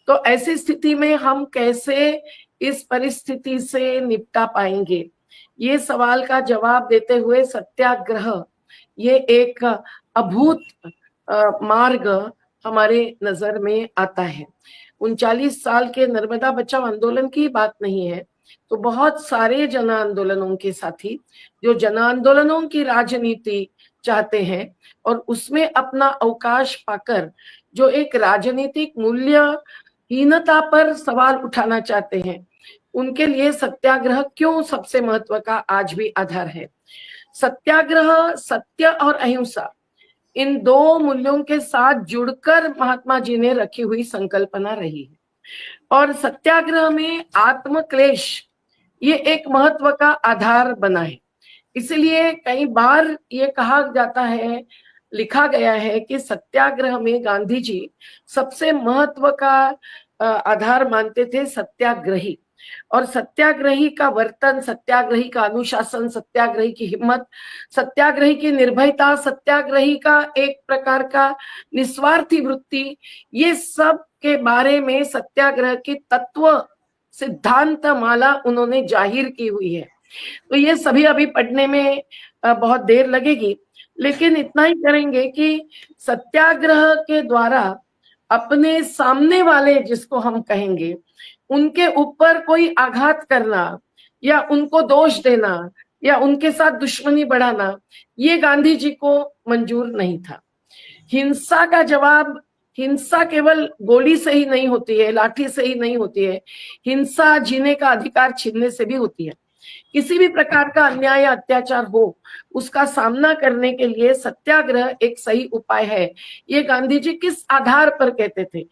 तो ऐसी स्थिति में हम कैसे इस परिस्थिति से निपटा पाएंगे, ये सवाल का जवाब देते हुए सत्याग्रह ये एक अभूत मार्ग हमारे नजर में आता है। 39 साल के नर्मदा बचाओ आंदोलन की बात नहीं है, तो बहुत सारे जन आंदोलनों के साथी जो जन आंदोलनों की राजनीति चाहते हैं और उसमें अपना अवकाश पाकर जो एक राजनीतिक मूल्यहीनता पर सवाल उठाना चाहते हैं, उनके लिए सत्याग्रह क्यों सबसे महत्व का आज भी आधार है। सत्याग्रह सत्य और अहिंसा इन दो मूल्यों के साथ जुड़कर महात्मा जी ने रखी हुई संकल्पना रही है और सत्याग्रह में आत्मक्लेश ये एक महत्व का आधार बना है। इसलिए कई बार ये कहा जाता है, लिखा गया है कि सत्याग्रह में गांधी जी सबसे महत्व का आधार मानते थे सत्याग्रही, और सत्याग्रही का वर्तन, सत्याग्रही का अनुशासन, सत्याग्रही की हिम्मत, सत्याग्रही की निर्भयता, सत्याग्रही का एक प्रकार का निस्वार्थी वृत्ति, ये सब के बारे में सत्याग्रह की तत्व सिद्धांत माला उन्होंने जाहिर की हुई है। तो ये सभी अभी पढ़ने में बहुत देर लगेगी, लेकिन इतना ही करेंगे कि सत्याग्रह के द्वारा अपने सामने वाले जिसको हम कहेंगे उनके ऊपर कोई आघात करना या उनको दोष देना या उनके साथ दुश्मनी बढ़ाना, ये गांधी जी को मंजूर नहीं था। हिंसा का जवाब, हिंसा केवल गोली से ही नहीं होती है, लाठी से ही नहीं होती है, हिंसा जीने का अधिकार छीनने से भी होती है। किसी भी प्रकार का अन्याय या अत्याचार हो, उसका सामना करने के लिए सत्याग्रह एक सही उपाय है। ये गांधी जी किस आधार पर कहते थे?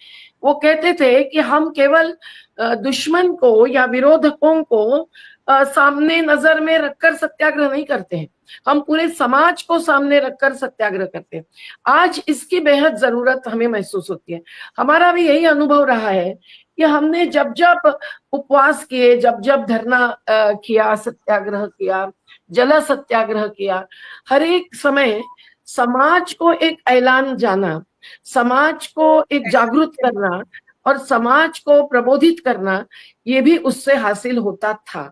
वो कहते थे कि हम केवल दुश्मन को या विरोधकों को सामने नजर में रखकर सत्याग्रह नहीं करते हैं, हम पूरे समाज को सामने रखकर सत्याग्रह करते हैं। आज इसकी बेहद जरूरत हमें महसूस होती है। हमारा भी यही अनुभव रहा है कि हमने जब जब उपवास किए, जब जब धरना किया, सत्याग्रह किया, जल सत्याग्रह किया, हर एक समय समाज को एक ऐलान जाना, समाज को एक जागरूक करना और समाज को प्रबोधित करना, ये भी उससे हासिल होता था।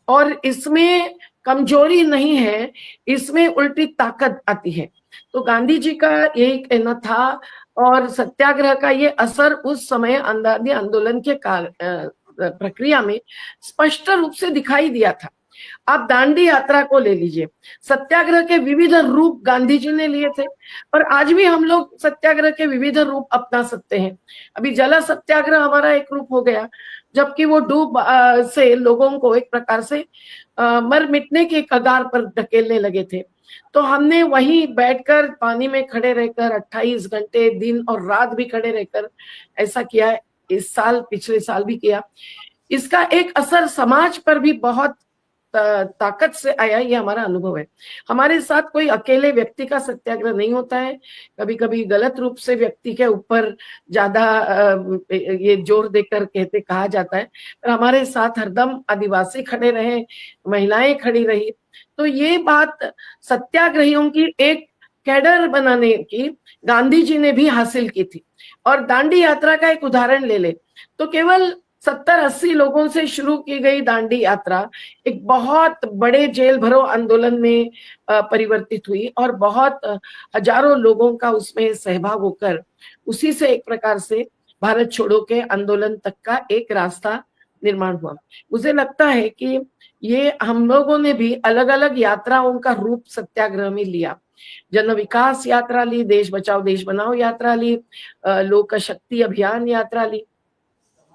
और इसमें कमजोरी नहीं है, इसमें उल्टी ताकत आती है। तो गांधी जी का यही कहना था और सत्याग्रह का ये असर उस समय आजादी आंदोलन के प्रक्रिया में स्पष्ट रूप से दिखाई दिया था। आप दांडी यात्रा को ले लीजिए, सत्याग्रह के विविध रूप गांधी जी ने लिए थे और आज भी हम लोग सत्याग्रह के विविध रूप अपना सकते हैं। अभी जल सत्याग्रह हमारा एक रूप हो गया, जबकि वो डूब से लोगों को एक प्रकार से मर मिटने के कगार पर धकेलने लगे थे। तो हमने वहीं बैठकर पानी में खड़े रहकर 28 घंटे दिन और रात भी खड़े रहकर ऐसा किया, इस साल पिछले साल भी किया। इसका एक असर समाज पर भी बहुत ताकत से आया, ये हमारा अनुभव है। हमारे साथ कोई अकेले व्यक्ति का सत्याग्रह नहीं होता है, कभी कभी गलत रूप से व्यक्ति के ऊपर ज्यादा ये जोर देकर कहा जाता है, पर हमारे साथ हरदम आदिवासी खड़े रहे, महिलाएं खड़ी रही। तो ये बात सत्याग्रहियों की एक कैडर बनाने की गांधी जी ने भी हासिल की थी। और दांडी यात्रा का एक उदाहरण ले ले तो केवल 70-80 लोगों से शुरू की गई दांडी यात्रा एक बहुत बड़े जेल भरो आंदोलन में परिवर्तित हुई और बहुत हजारों लोगों का उसमें सहभाग होकर उसी से एक प्रकार से भारत छोड़ो के आंदोलन तक का एक रास्ता निर्माण हुआ। मुझे लगता है कि ये हम लोगों ने भी अलग अलग यात्राओं का रूप सत्याग्रह में लिया। जन विकास यात्रा ली, देश बचाओ देश बनाओ यात्रा ली, लोक शक्ति अभियान यात्रा ली।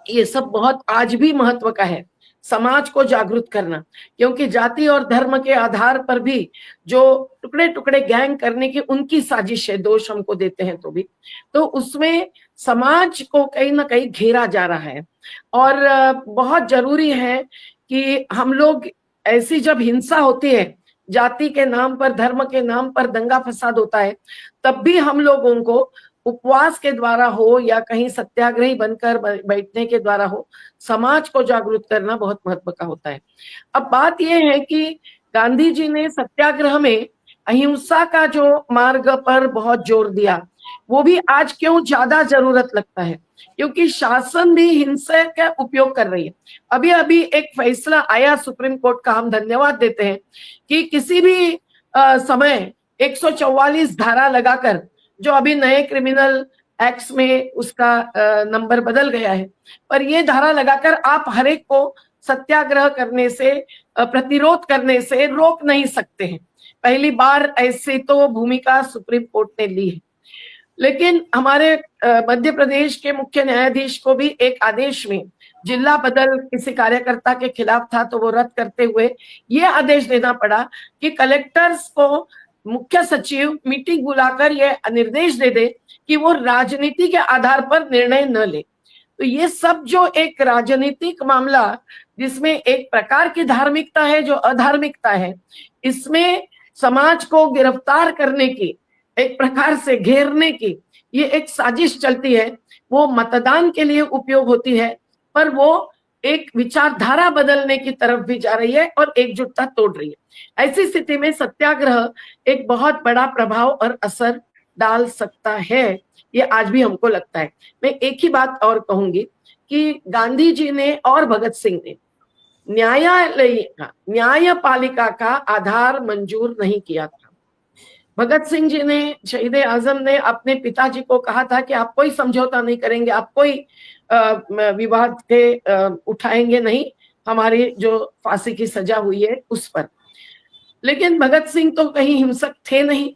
ये सब बहुत आज भी महत्व का है, समाज को जागरूक करना, क्योंकि जाति और धर्म के आधार पर भी जो टुकड़े टुकड़े गैंग करने की उनकी साजिश है, दोष हमको देते हैं तो उसमें समाज को कहीं ना कहीं घेरा जा रहा है। और बहुत जरूरी है कि हम लोग ऐसी जब हिंसा होती है, जाति के नाम पर, धर्म के नाम पर दंगा फसाद होता है, तब भी हम लोगों को उपवास के द्वारा हो या कहीं सत्याग्रही बनकर बैठने के द्वारा हो, समाज को जागरूक करना बहुत महत्व का होता है। अब बात यह है कि गांधी जी ने सत्याग्रह में अहिंसा का जो मार्ग पर बहुत जोर दिया, वो भी आज क्यों ज्यादा जरूरत लगता है, क्योंकि शासन भी हिंसा का उपयोग कर रही है। अभी अभी एक फैसला आया सुप्रीम कोर्ट का, हम धन्यवाद देते हैं कि किसी भी समय 144 धारा लगाकर, जो अभी नए क्रिमिनल एक्ट में उसका नंबर बदल गया है, पर ये धारा लगाकर आप हर एक को सत्याग्रह करने से, प्रतिरोध करने से रोक नहीं सकते हैं। पहली बार ऐसी तो भूमिका सुप्रीम कोर्ट ने ली है। लेकिन हमारे मध्य प्रदेश के मुख्य न्यायाधीश को भी एक आदेश में जिला बदल किसी कार्यकर्ता के खिलाफ था, तो वो रद्द करते हुए ये आदेश देना पड़ा कि कलेक्टर्स को मुख्य सचिव मीटिंग बुलाकर ये निर्देश दे दे कि वो राजनीति के आधार पर निर्णय न ले। तो ये सब जो एक राजनीतिक मामला, जिसमें एक प्रकार की धार्मिकता है, जो अधार्मिकता है, इसमें समाज को गिरफ्तार करने की, एक प्रकार से घेरने की ये एक साजिश चलती है, वो मतदान के लिए उपयोग होती है, पर वो एक विचारधारा बदलने की तरफ भी जा रही है और एकजुटता तोड़ रही है। ऐसी स्थिति में सत्याग्रह एक बहुत बड़ा प्रभाव और असर डाल सकता है, ये आज भी हमको लगता है। मैं एक ही बात और कहूंगी कि गांधी जी ने और भगत सिंह ने न्यायपालिका का आधार मंजूर नहीं किया था। भगत सिंह जी ने, शहीद आजम ने अपने पिताजी को कहा था कि आप कोई समझौता नहीं करेंगे, आप कोई विवाद के उठाएंगे नहीं, हमारी जो फांसी की सजा हुई है उस पर। लेकिन भगत सिंह तो कहीं हिंसक थे नहीं,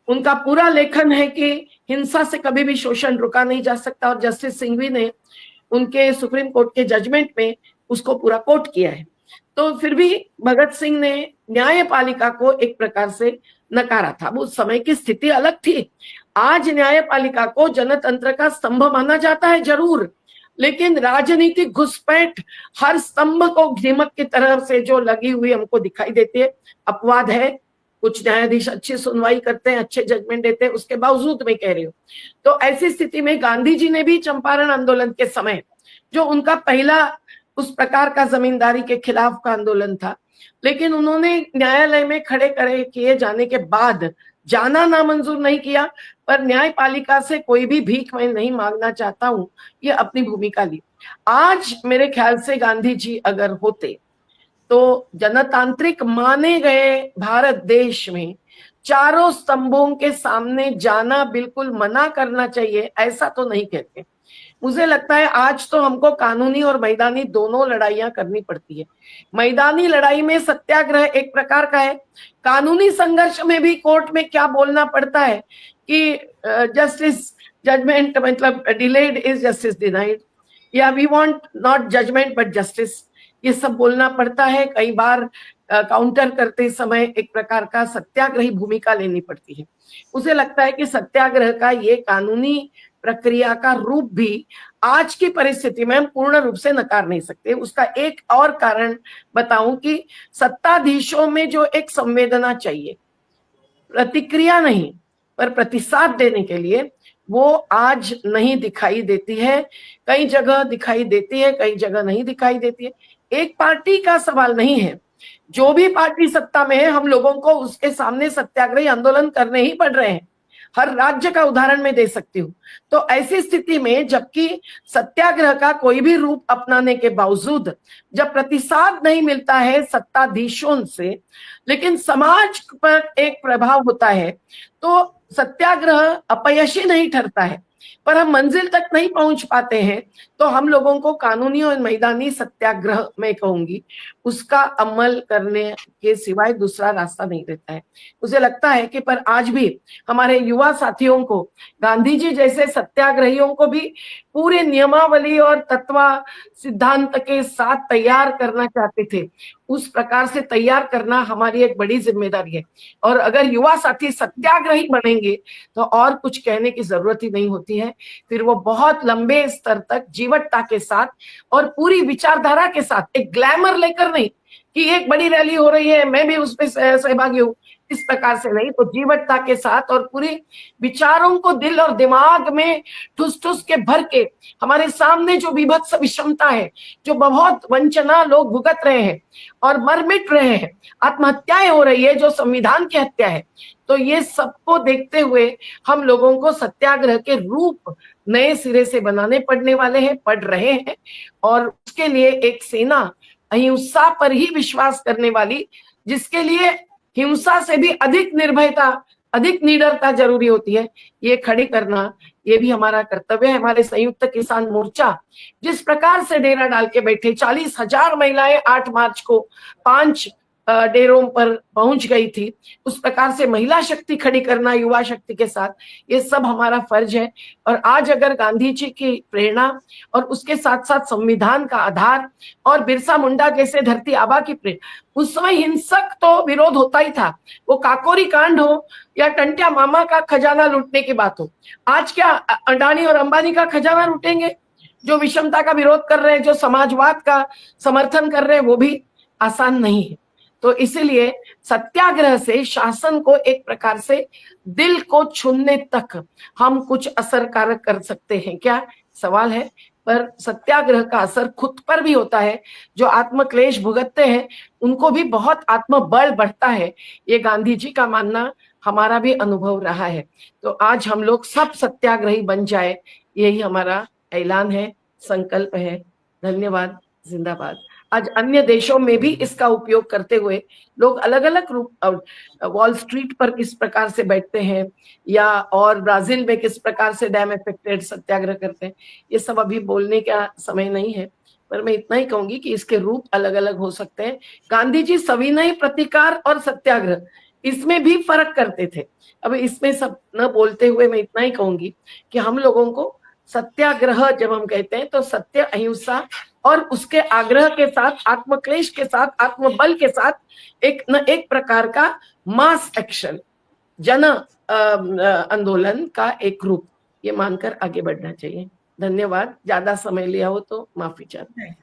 उनका पूरा लेखन है कि हिंसा से कभी भी शोषण रुका नहीं जा सकता, और जस्टिस सिंघवी ने उनके सुप्रीम कोर्ट के जजमेंट में उसको पूरा कोट किया है। तो फिर भी भगत सिंह ने न्यायपालिका को एक प्रकार से नकारा था। उस समय की स्थिति अलग थी। आज न्यायपालिका को जनतंत्र का स्तंभ माना जाता है जरूर, लेकिन राजनीतिक घुसपैठ हर स्तंभ को दीमक की तरह से जो लगी हुई हमको दिखाई देती है, अपवाद है। कुछ न्यायाधीश अच्छी सुनवाई करते हैं, अच्छे जजमेंट देते हैं, उसके बावजूद मैं कह रही हूँ। तो ऐसी स्थिति में गांधी जी ने भी चंपारण आंदोलन के समय जो उनका पहला उस प्रकार का जमींदारी के खिलाफ का आंदोलन था। लेकिन उन्होंने न्यायालय में खड़े किए जाने के बाद जाना नामंजूर नहीं किया, पर न्यायपालिका से कोई भी भीख मैं नहीं मांगना चाहता हूं, ये अपनी भूमिका ली। आज मेरे ख्याल से गांधी जी अगर होते तो जनतांत्रिक माने गए भारत देश में चारों स्तंभों के सामने जाना बिल्कुल मना करना चाहिए, ऐसा तो नहीं कहते। मुझे लगता है आज तो हमको कानूनी और मैदानी दोनों लड़ाइयां करनी पड़ती है। मैदानी लड़ाई में सत्याग्रह एक प्रकार का है, कानूनी संघर्ष में भी कोर्ट में क्या बोलना पड़ता है कि जस्टिस जजमेंट मतलब डिलेड इज जस्टिस डिनाइड, या we want not judgement but justice, ये सब बोलना पड़ता है। कई बार काउंटर करते समय एक प्रकार का सत्याग्रही भूमिका लेनी पड़ती है। मुझे लगता है कि सत्याग्रह का ये कानूनी प्रक्रिया का रूप भी आज की परिस्थिति में हम पूर्ण रूप से नकार नहीं सकते। उसका एक और कारण बताऊं कि सत्ताधीशों में जो एक संवेदना चाहिए, प्रतिक्रिया नहीं पर प्रतिसाद देने के लिए, वो आज नहीं दिखाई देती है। कई जगह दिखाई देती है, कई जगह नहीं दिखाई देती है। एक पार्टी का सवाल नहीं है, जो भी पार्टी सत्ता में है हम लोगों को उसके सामने सत्याग्रही आंदोलन करने ही पड़ रहे हैं। हर राज्य का उदाहरण मैं दे सकती हूँ। तो ऐसी स्थिति में जबकि सत्याग्रह का कोई भी रूप अपनाने के बावजूद जब प्रतिसाद नहीं मिलता है सत्ताधीशों से, लेकिन समाज पर एक प्रभाव होता है, तो सत्याग्रह अपयशी नहीं ठहरता है, पर हम मंजिल तक नहीं पहुंच पाते हैं, तो हम लोगों को कानूनी और मैदानी सत्याग्रह में कहूंगी उसका अमल करने के सिवाय दूसरा रास्ता नहीं रहता है। मुझे लगता है कि पर आज भी हमारे युवा साथियों को गांधी जी जैसे सत्याग्रहियों को भी पूरे नियमावली और तत्व सिद्धांत के साथ तैयार करना चाहते थे, उस प्रकार से तैयार करना हमारी एक बड़ी जिम्मेदारी है। और अगर युवा साथी सत्याग्रही बनेंगे तो और कुछ कहने की जरूरत ही नहीं होती है। फिर वो बहुत लंबे स्तर तक जीवटता के साथ और पूरी विचारधारा के साथ, एक ग्लैमर लेकर नहीं कि एक बड़ी रैली हो रही है मैं भी उसमें सहभागी हूँ, इस प्रकार से नहीं, तो जीवटता के साथ और पूरी विचारों को दिल और दिमाग में ठुस ठुस के भर के, हमारे सामने जो विभत्स विषमता है, जो बहुत वंचना लोग भुगत रहे हैं और मर मिट रहे हैं, आत्महत्याएं हो रही है जो संविधान की हत्या है, तो ये सबको देखते हुए हम लोगों को सत्याग्रह के रूप नए सिरे से बनाने पड़ने वाले हैं, पड़ रहे हैं। और उसके लिए एक सेना अहिंसा पर ही विश्वास करने वाली, जिसके लिए हिंसा से भी अधिक निर्भयता, अधिक निडरता जरूरी होती है, ये खड़ी करना ये भी हमारा कर्तव्य है। हमारे संयुक्त किसान मोर्चा जिस प्रकार से डेरा डाल के बैठे, 40,000 महिलाएं 8 मार्च को 5 डेरों पर पहुंच गई थी, उस प्रकार से महिला शक्ति खड़ी करना युवा शक्ति के साथ, ये सब हमारा फर्ज है। और आज अगर गांधी जी की प्रेरणा और उसके साथ साथ संविधान का आधार और बिरसा मुंडा जैसे धरती आबा की प्रेरणा, उस समय हिंसक तो विरोध होता ही था, वो काकोरी कांड हो या टंट्या मामा का खजाना लूटने की बात हो। आज क्या अडानी और अंबानी का खजाना लूटेंगे? जो विषमता का विरोध कर रहे हैं, जो समाजवाद का समर्थन कर रहे हैं, वो भी आसान नहीं है। तो इसीलिए सत्याग्रह से शासन को एक प्रकार से दिल को छूने तक हम कुछ असरकारक कर सकते हैं क्या, सवाल है। पर सत्याग्रह का असर खुद पर भी होता है, जो आत्मक्लेश भुगतते हैं उनको भी बहुत आत्मबल बढ़ता है, ये गांधी जी का मानना हमारा भी अनुभव रहा है। तो आज हम लोग सब सत्याग्रही बन जाए, यही हमारा ऐलान है, संकल्प है। धन्यवाद, जिंदाबाद। आज अन्य देशों में भी इसका उपयोग करते हुए लोग अलग अलग रूप, वॉल स्ट्रीट पर किस प्रकार से बैठते हैं या और ब्राजील में किस प्रकार से डैम अफेक्टेड सत्याग्रह करते हैं, ये सब अभी बोलने का समय नहीं है। पर मैं इतना ही कहूंगी कि इसके रूप अलग अलग हो सकते हैं। गांधी जी सविनय प्रतिकार और सत्याग्रह इसमें भी फर्क करते थे। अब इसमें सब न बोलते हुए मैं इतना ही कहूंगी कि हम लोगों को सत्याग्रह जब हम कहते हैं तो सत्य, अहिंसा और उसके आग्रह के साथ, आत्मक्लेश के साथ, आत्मबल के साथ एक प्रकार का मास एक्शन, जन आंदोलन का एक रूप, ये मानकर आगे बढ़ना चाहिए। धन्यवाद, ज्यादा समय लिया हो तो माफी चाहते हैं।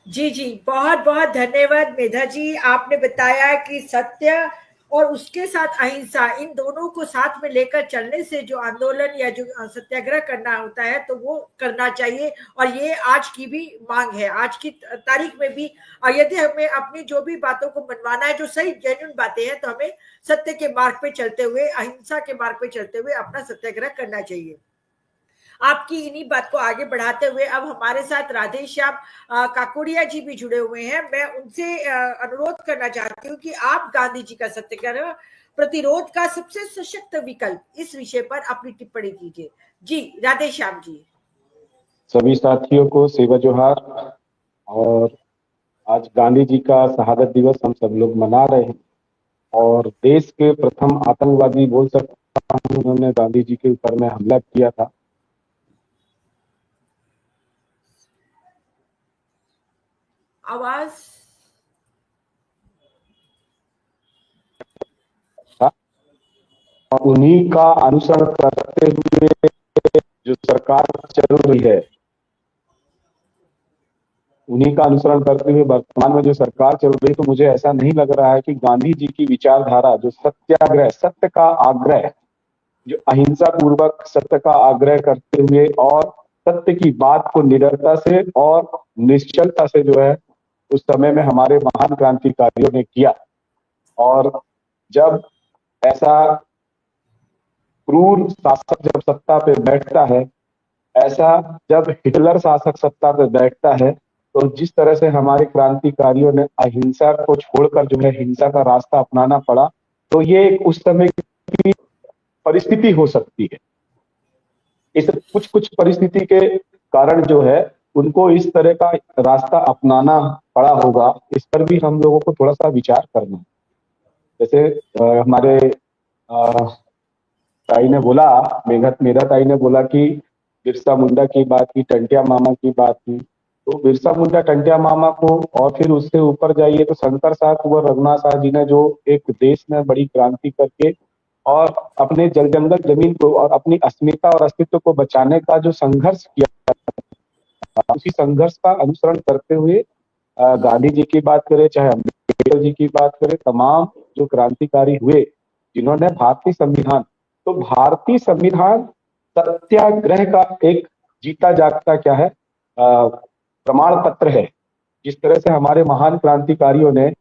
जी जी, बहुत बहुत धन्यवाद मेधा जी। आपने बताया कि सत्य और उसके साथ अहिंसा, इन दोनों को साथ में लेकर चलने से जो आंदोलन या जो सत्याग्रह करना होता है तो वो करना चाहिए। और ये आज की भी मांग है, आज की तारीख में भी। और यदि हमें अपनी जो भी बातों को मनवाना है, जो सही जेन्युइन बातें हैं, तो हमें सत्य के मार्ग पे चलते हुए, अहिंसा के मार्ग पे चलते हुए अपना सत्याग्रह करना चाहिए। आपकी इन्हीं बात को आगे बढ़ाते हुए अब हमारे साथ राधे श्याम काकोड़िया जी भी जुड़े हुए हैं। मैं उनसे अनुरोध करना चाहती हूँ कि आप गांधी जी का सत्याग्रह प्रतिरोध का सबसे सशक्त विकल्प, इस विषय पर अपनी टिप्पणी कीजिए। जी राधे श्याम जी। सभी साथियों को सेवा जोहार। और आज गांधी जी का शहादत दिवस हम सब लोग मना रहे हैं और देश के प्रथम आतंकवादी बोल सकता हूं, उन्होंने गांधी जी के ऊपर में हमला किया था। आवाज और उन्हीं का अनुसरण करते हुए जो सरकार चल रही है, उन्हीं का अनुसरण करते हुए वर्तमान में जो सरकार चल रही है, तो मुझे ऐसा नहीं लग रहा है कि गांधी जी की विचारधारा जो सत्याग्रह, सत्य का आग्रह, जो अहिंसा पूर्वक सत्य का आग्रह करते हुए और सत्य की बात को निडरता से और निश्चलता से जो है उस समय में हमारे महान क्रांतिकारियों ने किया। और जब ऐसा क्रूर शासक जब सत्ता पे बैठता है, ऐसा जब हिटलर शासक सत्ता पे बैठता है, तो जिस तरह से हमारे क्रांतिकारियों ने अहिंसा को छोड़कर जो है हिंसा का रास्ता अपनाना पड़ा, तो ये उस समय की परिस्थिति हो सकती है। इस कुछ परिस्थिति के कारण जो है उनको इस तरह का रास्ता अपनाना पड़ा होगा, इस पर भी हम लोगों को थोड़ा सा विचार करना है। जैसे हमारे ताई ने बोला, मेधा ताई ने बोला कि बिरसा मुंडा की बात की, टंटिया मामा की बात की, तो बिरसा मुंडा, टंटिया मामा को और फिर उससे ऊपर जाइए तो शंकर शाह कुंवर रघुनाथ शाह जी ने जो एक देश में बड़ी क्रांति करके और अपने जल जंगल जमीन को और अपनी अस्मिता और अस्तित्व को बचाने का जो संघर्ष किया, उसी संघर्ष का अनुसरण करते हुए गांधी जी की बात करें, चाहे अम्बेडकर जी की बात करें, तमाम जो क्रांतिकारी हुए जिन्होंने भारतीय संविधान, तो भारतीय संविधान सत्याग्रह का एक जीता जागता क्या है, प्रमाण पत्र है। जिस तरह से हमारे महान क्रांतिकारियों ने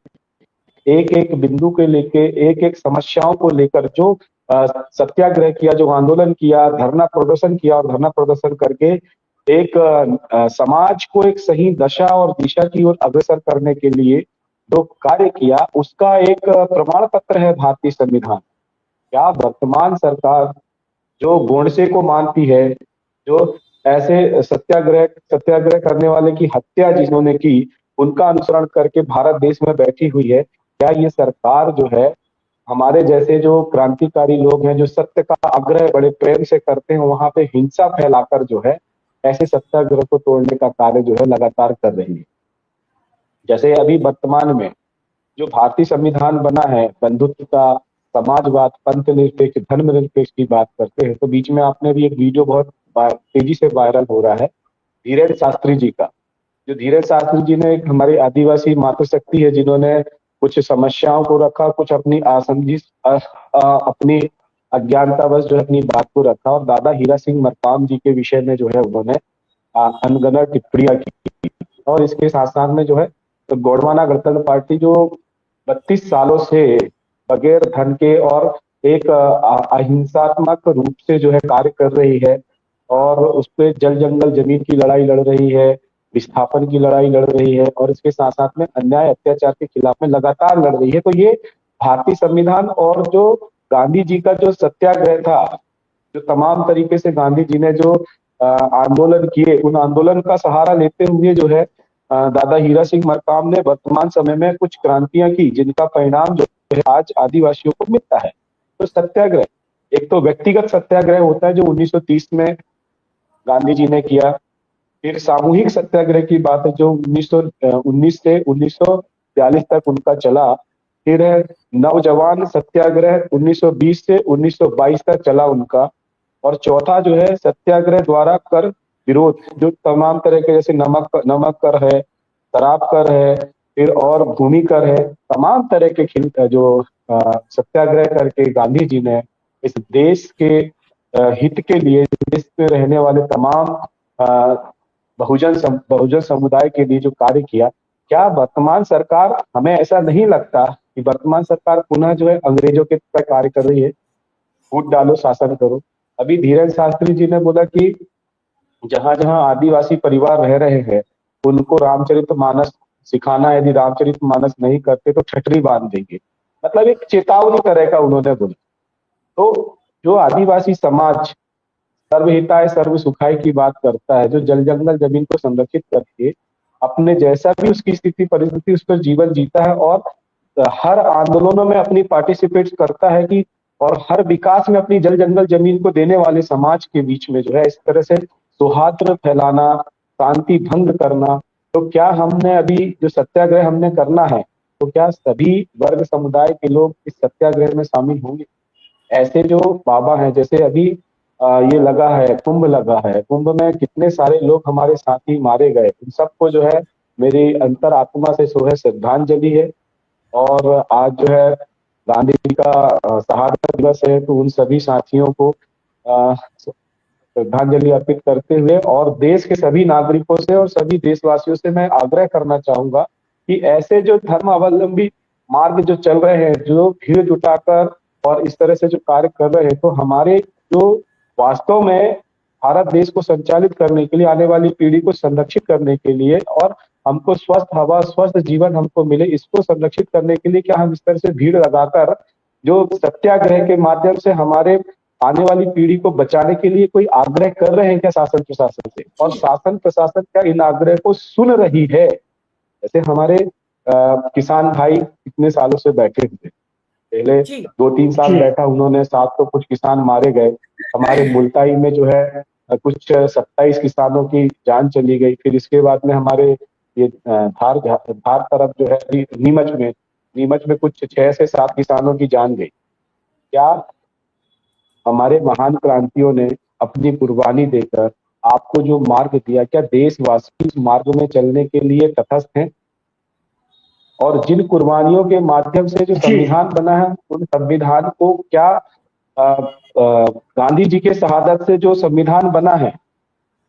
एक एक बिंदु के लेके, एक एक समस्याओं को लेकर जो सत्याग्रह किया, जो आंदोलन किया, धरना प्रदर्शन किया और धरना प्रदर्शन करके एक समाज को एक सही दशा और दिशा की ओर अग्रसर करने के लिए जो कार्य किया, उसका एक प्रमाण पत्र है भारतीय संविधान। क्या वर्तमान सरकार जो गोडसे को मानती है, जो ऐसे सत्याग्रह करने वाले की हत्या जिन्होंने की, उनका अनुसरण करके भारत देश में बैठी हुई है, क्या ये सरकार जो है हमारे जैसे जो क्रांतिकारी लोग हैं, जो सत्य का आग्रह बड़े प्रेम से करते हैं, वहां पे हिंसा फैलाकर जो है ऐसे सत्याग्रह को तोड़ने का कार्य जो है लगातार कर रही है। जैसे अभी वर्तमान में जो भारतीय संविधान बना है, बंधुत्व का, समाजवाद, पंथ निरपेक्ष, धर्म निरपेक्ष की बात करते हैं, तो बीच में आपने भी एक वीडियो बहुत तेजी से वायरल हो रहा है धीरेन्द्र शास्त्री जी का। जो धीरेन्द्र शास्त्री जी ने एक हमारी आदिवासी मातृशक्ति है, जिन्होंने कुछ समस्याओं को रखा, कुछ अपनी अपनी अज्ञानतावश जो अपनी बात को रखा और दादा हीरा सिंह मरकाम जी के विषय में जो है उन्होंने अनगनत टिप्पणियां की। और इसके साथ साथ में जो है तो गोंडवाना गणतंत्र पार्टी जो 32 सालों से बगैर धन के और एक अहिंसात्मक रूप से जो है कार्य कर रही है और उस पर जल जंगल जमीन की लड़ाई लड़ रही है, विस्थापन की लड़ाई लड़ रही है और इसके साथ साथ में अन्याय अत्याचार के खिलाफ में लगातार लड़ रही है। तो ये भारतीय संविधान और जो गांधी जी का जो सत्याग्रह था, जो तमाम तरीके से गांधी जी ने जो आंदोलन किए, उन आंदोलन का सहारा लेते हुए जो है दादा हीरा सिंह मरकाम ने वर्तमान समय में कुछ क्रांतियां की, जिनका परिणाम जो है आज आदिवासियों को मिलता है। तो सत्याग्रह, एक तो व्यक्तिगत सत्याग्रह होता है जो 1930 में गांधी जी ने किया, फिर सामूहिक सत्याग्रह की बात है जो 1919 से 1942 तक उनका चला, फिर है नवजवान सत्याग्रह 1920 से 1922 तक चला उनका, और चौथा जो है सत्याग्रह द्वारा कर विरोध, जो तमाम तरह के जैसे नमक कर है, शराब कर है, फिर और भूमि कर है, तमाम तरह के जो सत्याग्रह करके गांधी जी ने इस देश के हित के लिए, देश में रहने वाले तमाम बहुजन समुदाय के लिए जो कार्य किया, क्या वर्तमान सरकार, हमें ऐसा नहीं लगता कि वर्तमान सरकार पुनः जो है अंग्रेजों के तरह कार्य कर रही है, फूट डालो शासन करो। अभी धीरेन्द्र शास्त्री जी ने बोला कि जहां जहां आदिवासी परिवार रह रहे हैं उनको रामचरितमानस सिखाना, यदि रामचरितमानस नहीं करते तो छटरी बांध देंगे। मतलब एक चेतावनी तरह का उन्होंने बोला। तो जो आदिवासी समाज सर्वहिताय सर्व सुखाय की बात करता है, जो जल जंगल जमीन को संरक्षित करके अपने जैसा भी उसकी स्थिति परिस्थिति उस पर जीवन जीता है और हर आंदोलनों में अपनी पार्टिसिपेट करता है कि, और हर विकास में अपनी जल जंगल जमीन को देने वाले समाज के बीच में जो है इस तरह से सौहार्द फैलाना, शांति भंग करना, तो क्या हमने अभी जो सत्याग्रह हमने करना है, तो क्या सभी वर्ग समुदाय के लोग इस सत्याग्रह में शामिल होंगे? ऐसे जो बाबा हैं, जैसे अभी ये लगा है कुंभ लगा है, कुंभ में कितने सारे लोग हमारे साथी मारे गए, उन सबको जो है मेरी अंतर आत्मा से जो है श्रद्धांजलि है। और आज जो है गांधी जी का शहादत दिवस है, तो उन सभी साथियों को श्रद्धांजलि अर्पित करते हुए और देश के सभी नागरिकों से और सभी देशवासियों से मैं आग्रह करना चाहूंगा कि ऐसे जो धर्मावलंबी मार्ग जो चल रहे हैं, जो भीड़ जुटाकर और इस तरह से जो कार्य कर रहे हैं, तो हमारे जो वास्तव में भारत देश को संचालित करने के लिए, आने वाली पीढ़ी को संरक्षित करने के लिए और हमको स्वस्थ हवा, स्वस्थ जीवन हमको मिले, इसको संरक्षित करने के लिए क्या हम इस तरह से भीड़ लगाकर जो सत्याग्रह के माध्यम से हमारे आने वाली पीढ़ी को बचाने के लिए कोई आग्रह कर रहे हैं क्या शासन प्रशासन से? और शासन प्रशासन क्या इन आग्रह को सुन रही है? जैसे हमारे किसान भाई कितने सालों से बैठे हुए, पहले 2-3 साल बैठा उन्होंने, 7 तो कुछ किसान मारे गए। हमारे मुल्ताई में जो है कुछ 27 किसानों की जान चली गई। फिर इसके बाद में हमारे ये धार तरफ जो है नीमच में कुछ 6 से 7 किसानों की जान गई। क्या हमारे महान क्रांतियों ने अपनी कुर्बानी देकर आपको जो मार्ग दिया, क्या देशवासी इस मार्ग में चलने के लिए तटस्थ हैं? और जिन कुर्बानियों के माध्यम से जो संविधान बना है, उन संविधान को क्या गांधी जी के शहादत से जो संविधान बना है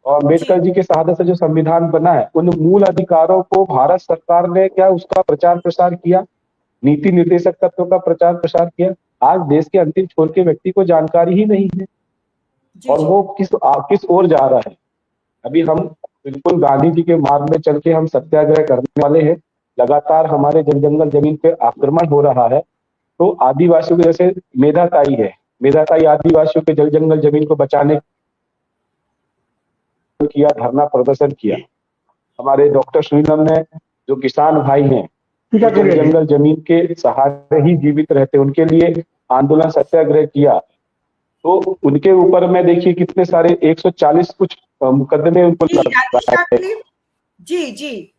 और अम्बेडकर जी के शहादत से जो संविधान बना है, उन मूल अधिकारों को भारत सरकार ने क्या उसका प्रचार प्रसार किया? नीति निर्देशक तत्वों का प्रचार प्रसार किया? आज देश के अंतिम छोर के व्यक्ति को जानकारी ही नहीं है और वो किस ओर जा रहा है। अभी हम बिल्कुल गांधी जी के मार्ग में चल के हम सत्याग्रह करने वाले हैं। लगातार हमारे जल जंगल जमीन पे आक्रमण हो रहा है, तो आदिवासियों के जैसे मेधाताई है, मेधाताई आदिवासियों के जल जंगल जमीन को बचाने किया, धरना प्रदर्शन किया। हमारे डॉक्टर सुनीलम ने, जो किसान भाई हैं, जल जंगल जमीन के सहारे ही जीवित रहते, उनके लिए आंदोलन सत्याग्रह किया, तो उनके ऊपर में देखिए कितने सारे 140 कुछ मुकदमे उनको जी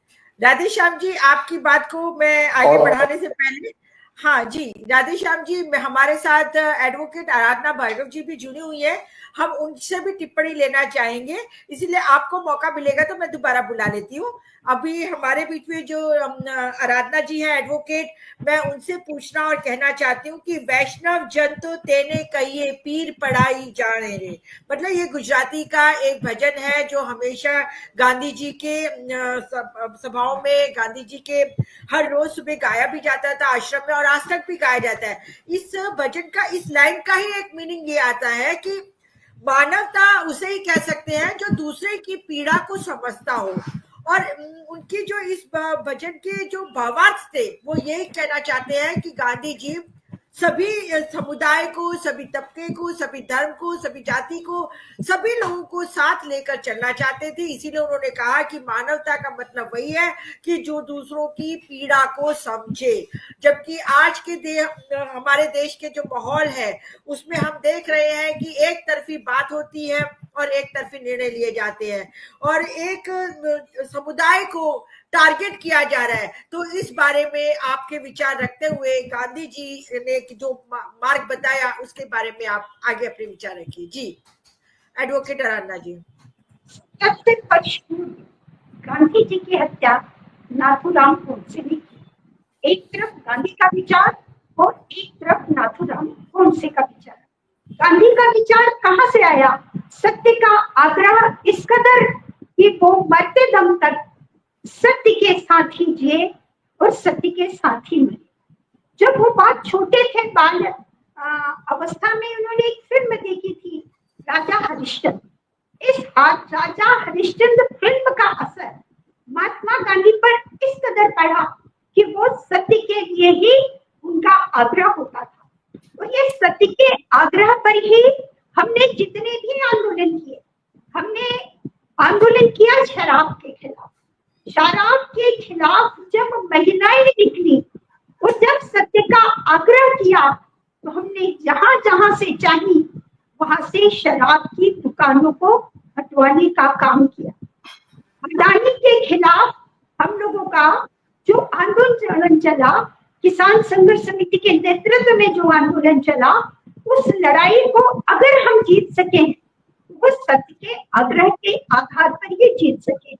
राधेश्याम जी, आपकी बात को मैं आगे बढ़ाने से पहले, हाँ जी राधेश्याम जी, हमारे साथ एडवोकेट आराधना भार्गव जी भी जुड़ी हुई है, हम उनसे भी टिप्पणी लेना चाहेंगे, इसीलिए आपको मौका मिलेगा तो मैं दोबारा बुला लेती हूँ। अभी हमारे बीच में जो आराधना जी हैं एडवोकेट, मैं उनसे पूछना और कहना चाहती हूँ कि वैष्णव जन तो तेने कहिए पीर पढ़ाई जाने रे, मतलब ये गुजराती का एक भजन है जो हमेशा गांधी जी के सभाओं में, गांधी जी के हर रोज सुबह गाया भी जाता था आश्रम में और आज तक भी गाया जाता है। इस भजन का, इस लाइन का ही एक मीनिंग ये आता है कि मानवता उसे ही कह सकते हैं जो दूसरे की पीड़ा को समझता हो, और उनकी जो इस भजन के जो भावार्थ थे वो यही कहना चाहते हैं कि गांधी जी सभी समुदाय को, सभी तबके को, सभी धर्म को, सभी जाति को, सभी लोगों को साथ लेकर चलना चाहते थे। इसीलिए उन्होंने कहा कि मानवता का मतलब वही है कि जो दूसरों की पीड़ा को समझे। जबकि आज के हमारे देश के जो माहौल है उसमें हम देख रहे हैं कि एक तरफी बात होती है और एक तरफी निर्णय लिए जाते हैं और एक समुदाय को टारगेट किया जा रहा है। तो इस बारे में आपके विचार रखते हुए गांधी जी ने जो मार्ग बताया उसके बारे में आप आगे अपने विचार रखिए। जी एडवोकेट आराधना जी। सबसे वर्ष गांधी जी की हत्या नाथूराम गोडसे ने की। एक तरफ गांधी का विचार और एक तरफ नाथूराम गोडसे का विचार। गांधी का विचार कहाँ से आया? सत्य का आग्रह इस कदर कि वो मरते दम तक सत्य के साथ ही जिए और सत्य के साथ ही मरे। जब वो बहुत छोटे थे, बाल अवस्था में, उन्होंने एक फिल्म देखी थी, राजा हरिश्चंद्र। इस राजा हरिश्चंद्र फिल्म का असर महात्मा गांधी पर इस कदर पड़ा कि वो सत्य के लिए ही उनका आग्रह होता था। और ये सत्य के आग्रह पर ही हमने जितने भी आंदोलन किए, हमने आंदोलन किया शराब के खिलाफ। शराब के खिलाफ जब महिलाएं निकली और जब सत्य का आग्रह किया, तो हमने जहां जहां से चाही वहां से शराब की दुकानों को हटवाने का काम किया। अडानी के खिलाफ हम लोगों का जो आंदोलन चला, किसान संघर्ष समिति के नेतृत्व में जो आंदोलन चला, उस लड़ाई को अगर हम जीत सके, वो सत्य के आग्रह के आधार पर ही जीत सके।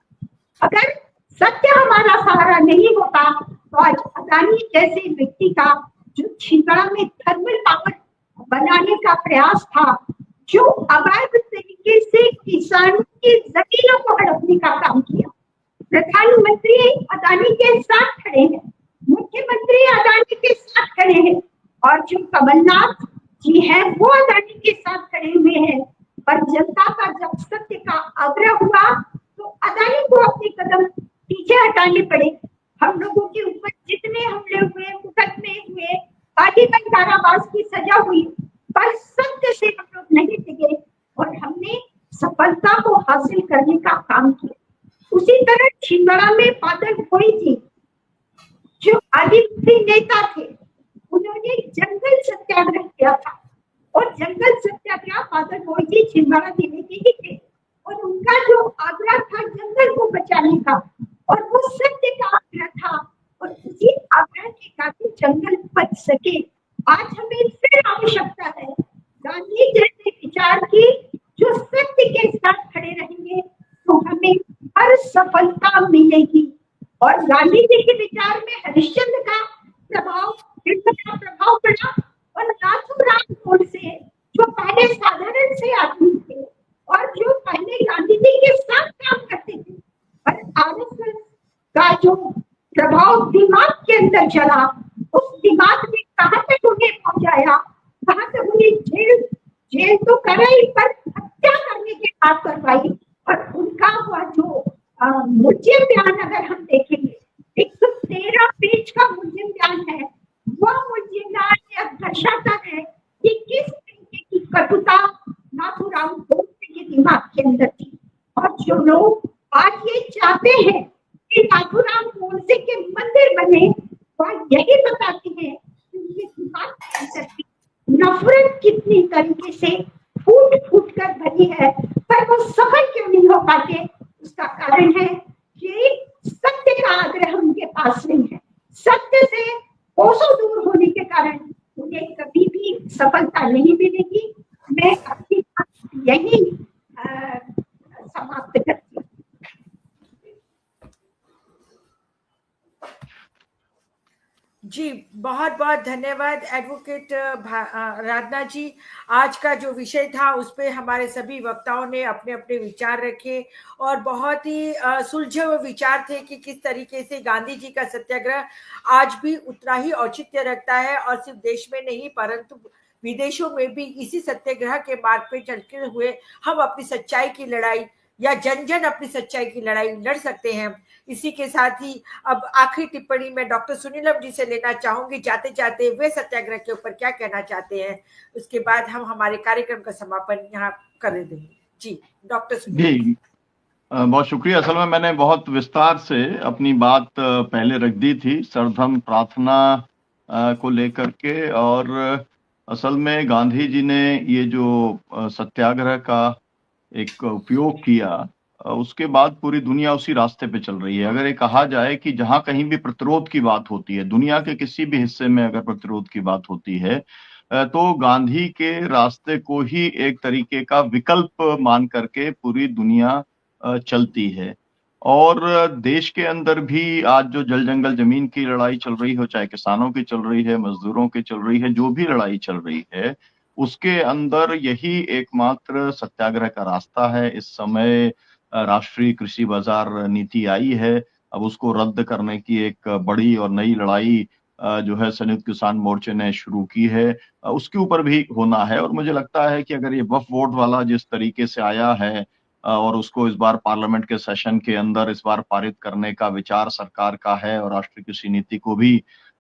अगर सत्य हमारा सहारा नहीं होता तो आज अडानी जैसे व्यक्ति का जो छिंदवाड़ा में थर्मल पावर बनाने का प्रयास था, जो अवैध तरीके से किसानों की जमीनों को हड़पने का काम किया, प्रधानमंत्री अडानी के साथ खड़े हैं, मुख्यमंत्री अडानी के साथ खड़े हैं, और जो कमलनाथ जी हैं वो अडानी के साथ खड़े हुए हैं। पर जनता का जब सत्य का आग्रह हुआ तो अडानी को अपने कदम पीछे हटाने पड़े। हम लोगों के ऊपर जितने हमले हुए, मुकदमे हुए, आजीवन कारावास की सजा हुई, पर सत्य से हम लोग नहीं टिके और हमने सफलता को हासिल करने का काम किया। उसी तरह छिंदवाड़ा में बादल भोई जी जो आदिवासी नेता थे, उन्होंने जंगल सत्याग्रह किया था, और जंगल सत्याग्रह बादल भोई जी छिंदवाड़ा जिले के ही थे, और उनका जो आग्रह था जंगल को बचाने का, और वो सत्य का आग्रह था, और उसी आग्रह के कारण जंगल बच सके। आज हमें फिर आवश्यकता है गांधी जैसे विचार की, जो सत्य के साथ खड़े रहेंगे तो हमें हर सफलता मिलेगी। और गांधी जी के विचार में हरिश्चंद्र का प्रभाव, का प्रभाव पड़ा, और नाथूराम गोडसे जो पहले साधारण से आदमी थे और जो पहले गांधी जी के साथ काम करते थे, और आरएसएस का जो प्रभाव दिमाग के अंदर चला, उस दिमाग ने कहां तक उन्हें पहुंचाया, कहां तक उन्हें जेल तो कराई, पर हत्या करने के बाद करवाई। और उनका हुआ जो मुल्जिम बयान अगर हम देखेंगे, 113 पेज का मुल्जिम बयान है, वह मुल्जिम बयान यह दर्शाता है कि किस तरीके की कटुता नाथूराम गोडसे के दिमाग के अंदर थी। और जो लोग आज ये चाहते हैं कि नाथूराम गोडसे के मंदिर बने, वह यही बताते हैं कि उनके दिमाग के अंदर नफरत कितनी तरीके से फूट फूट कर बनी है, पर वो सफल क्यों नहीं हो पाते? उसका कारण है कि सत्य का आग्रह उनके पास नहीं है। सत्य से कोसों दूर होने के कारण उन्हें कभी भी सफलता नहीं मिलेगी। मैं अपनी बात यही समाप्त करती हूँ। जी बहुत बहुत धन्यवाद एडवोकेट राधना जी। आज का जो विषय था उस पे हमारे सभी वक्ताओं ने अपने अपने विचार रखे, और बहुत ही सुलझे हुए विचार थे कि किस तरीके से गांधी जी का सत्याग्रह आज भी उतना ही औचित्य रखता है, और सिर्फ देश में नहीं परंतु विदेशों में भी इसी सत्याग्रह के मार्ग पे चलते हुए हम अपनी सच्चाई की लड़ाई, या जन जन अपनी सच्चाई की लड़ाई लड़ सकते हैं। इसी के साथ ही अब आखिरी टिप्पणी में डॉक्टर सुनीलम जी से लेना चाहूंगी, जाते जाते वे सत्याग्रह के ऊपर क्या कहना चाहते हैं, उसके बाद हम हमारे कार्यक्रम का समापन यहाँ कर देंगे। जी डॉक्टर जी बहुत शुक्रिया। असल में मैंने बहुत विस्तार से अपनी बात पहले रख दी थी सर्वधर्म प्रार्थना को लेकर के, और असल में गांधी जी ने ये जो सत्याग्रह का एक उपयोग किया, उसके बाद पूरी दुनिया उसी रास्ते पे चल रही है। अगर ये कहा जाए कि जहां कहीं भी प्रतिरोध की बात होती है, दुनिया के किसी भी हिस्से में अगर प्रतिरोध की बात होती है, तो गांधी के रास्ते को ही एक तरीके का विकल्प मान करके पूरी दुनिया चलती है। और देश के अंदर भी आज जो जल जंगल जमीन की लड़ाई चल रही हो, चाहे किसानों की चल रही है, मजदूरों की चल रही है, जो भी लड़ाई चल रही है, उसके अंदर यही एकमात्र सत्याग्रह का रास्ता है। इस समय राष्ट्रीय कृषि बाजार नीति आई है, अब उसको रद्द करने की एक बड़ी और नई लड़ाई जो है संयुक्त किसान मोर्चे ने शुरू की है, उसके ऊपर भी होना है। और मुझे लगता है कि अगर ये वक्फ बोर्ड वाला जिस तरीके से आया है और उसको इस बार पार्लियामेंट के सेशन के अंदर इस बार पारित करने का विचार सरकार का है और राष्ट्रीय कृषि नीति को भी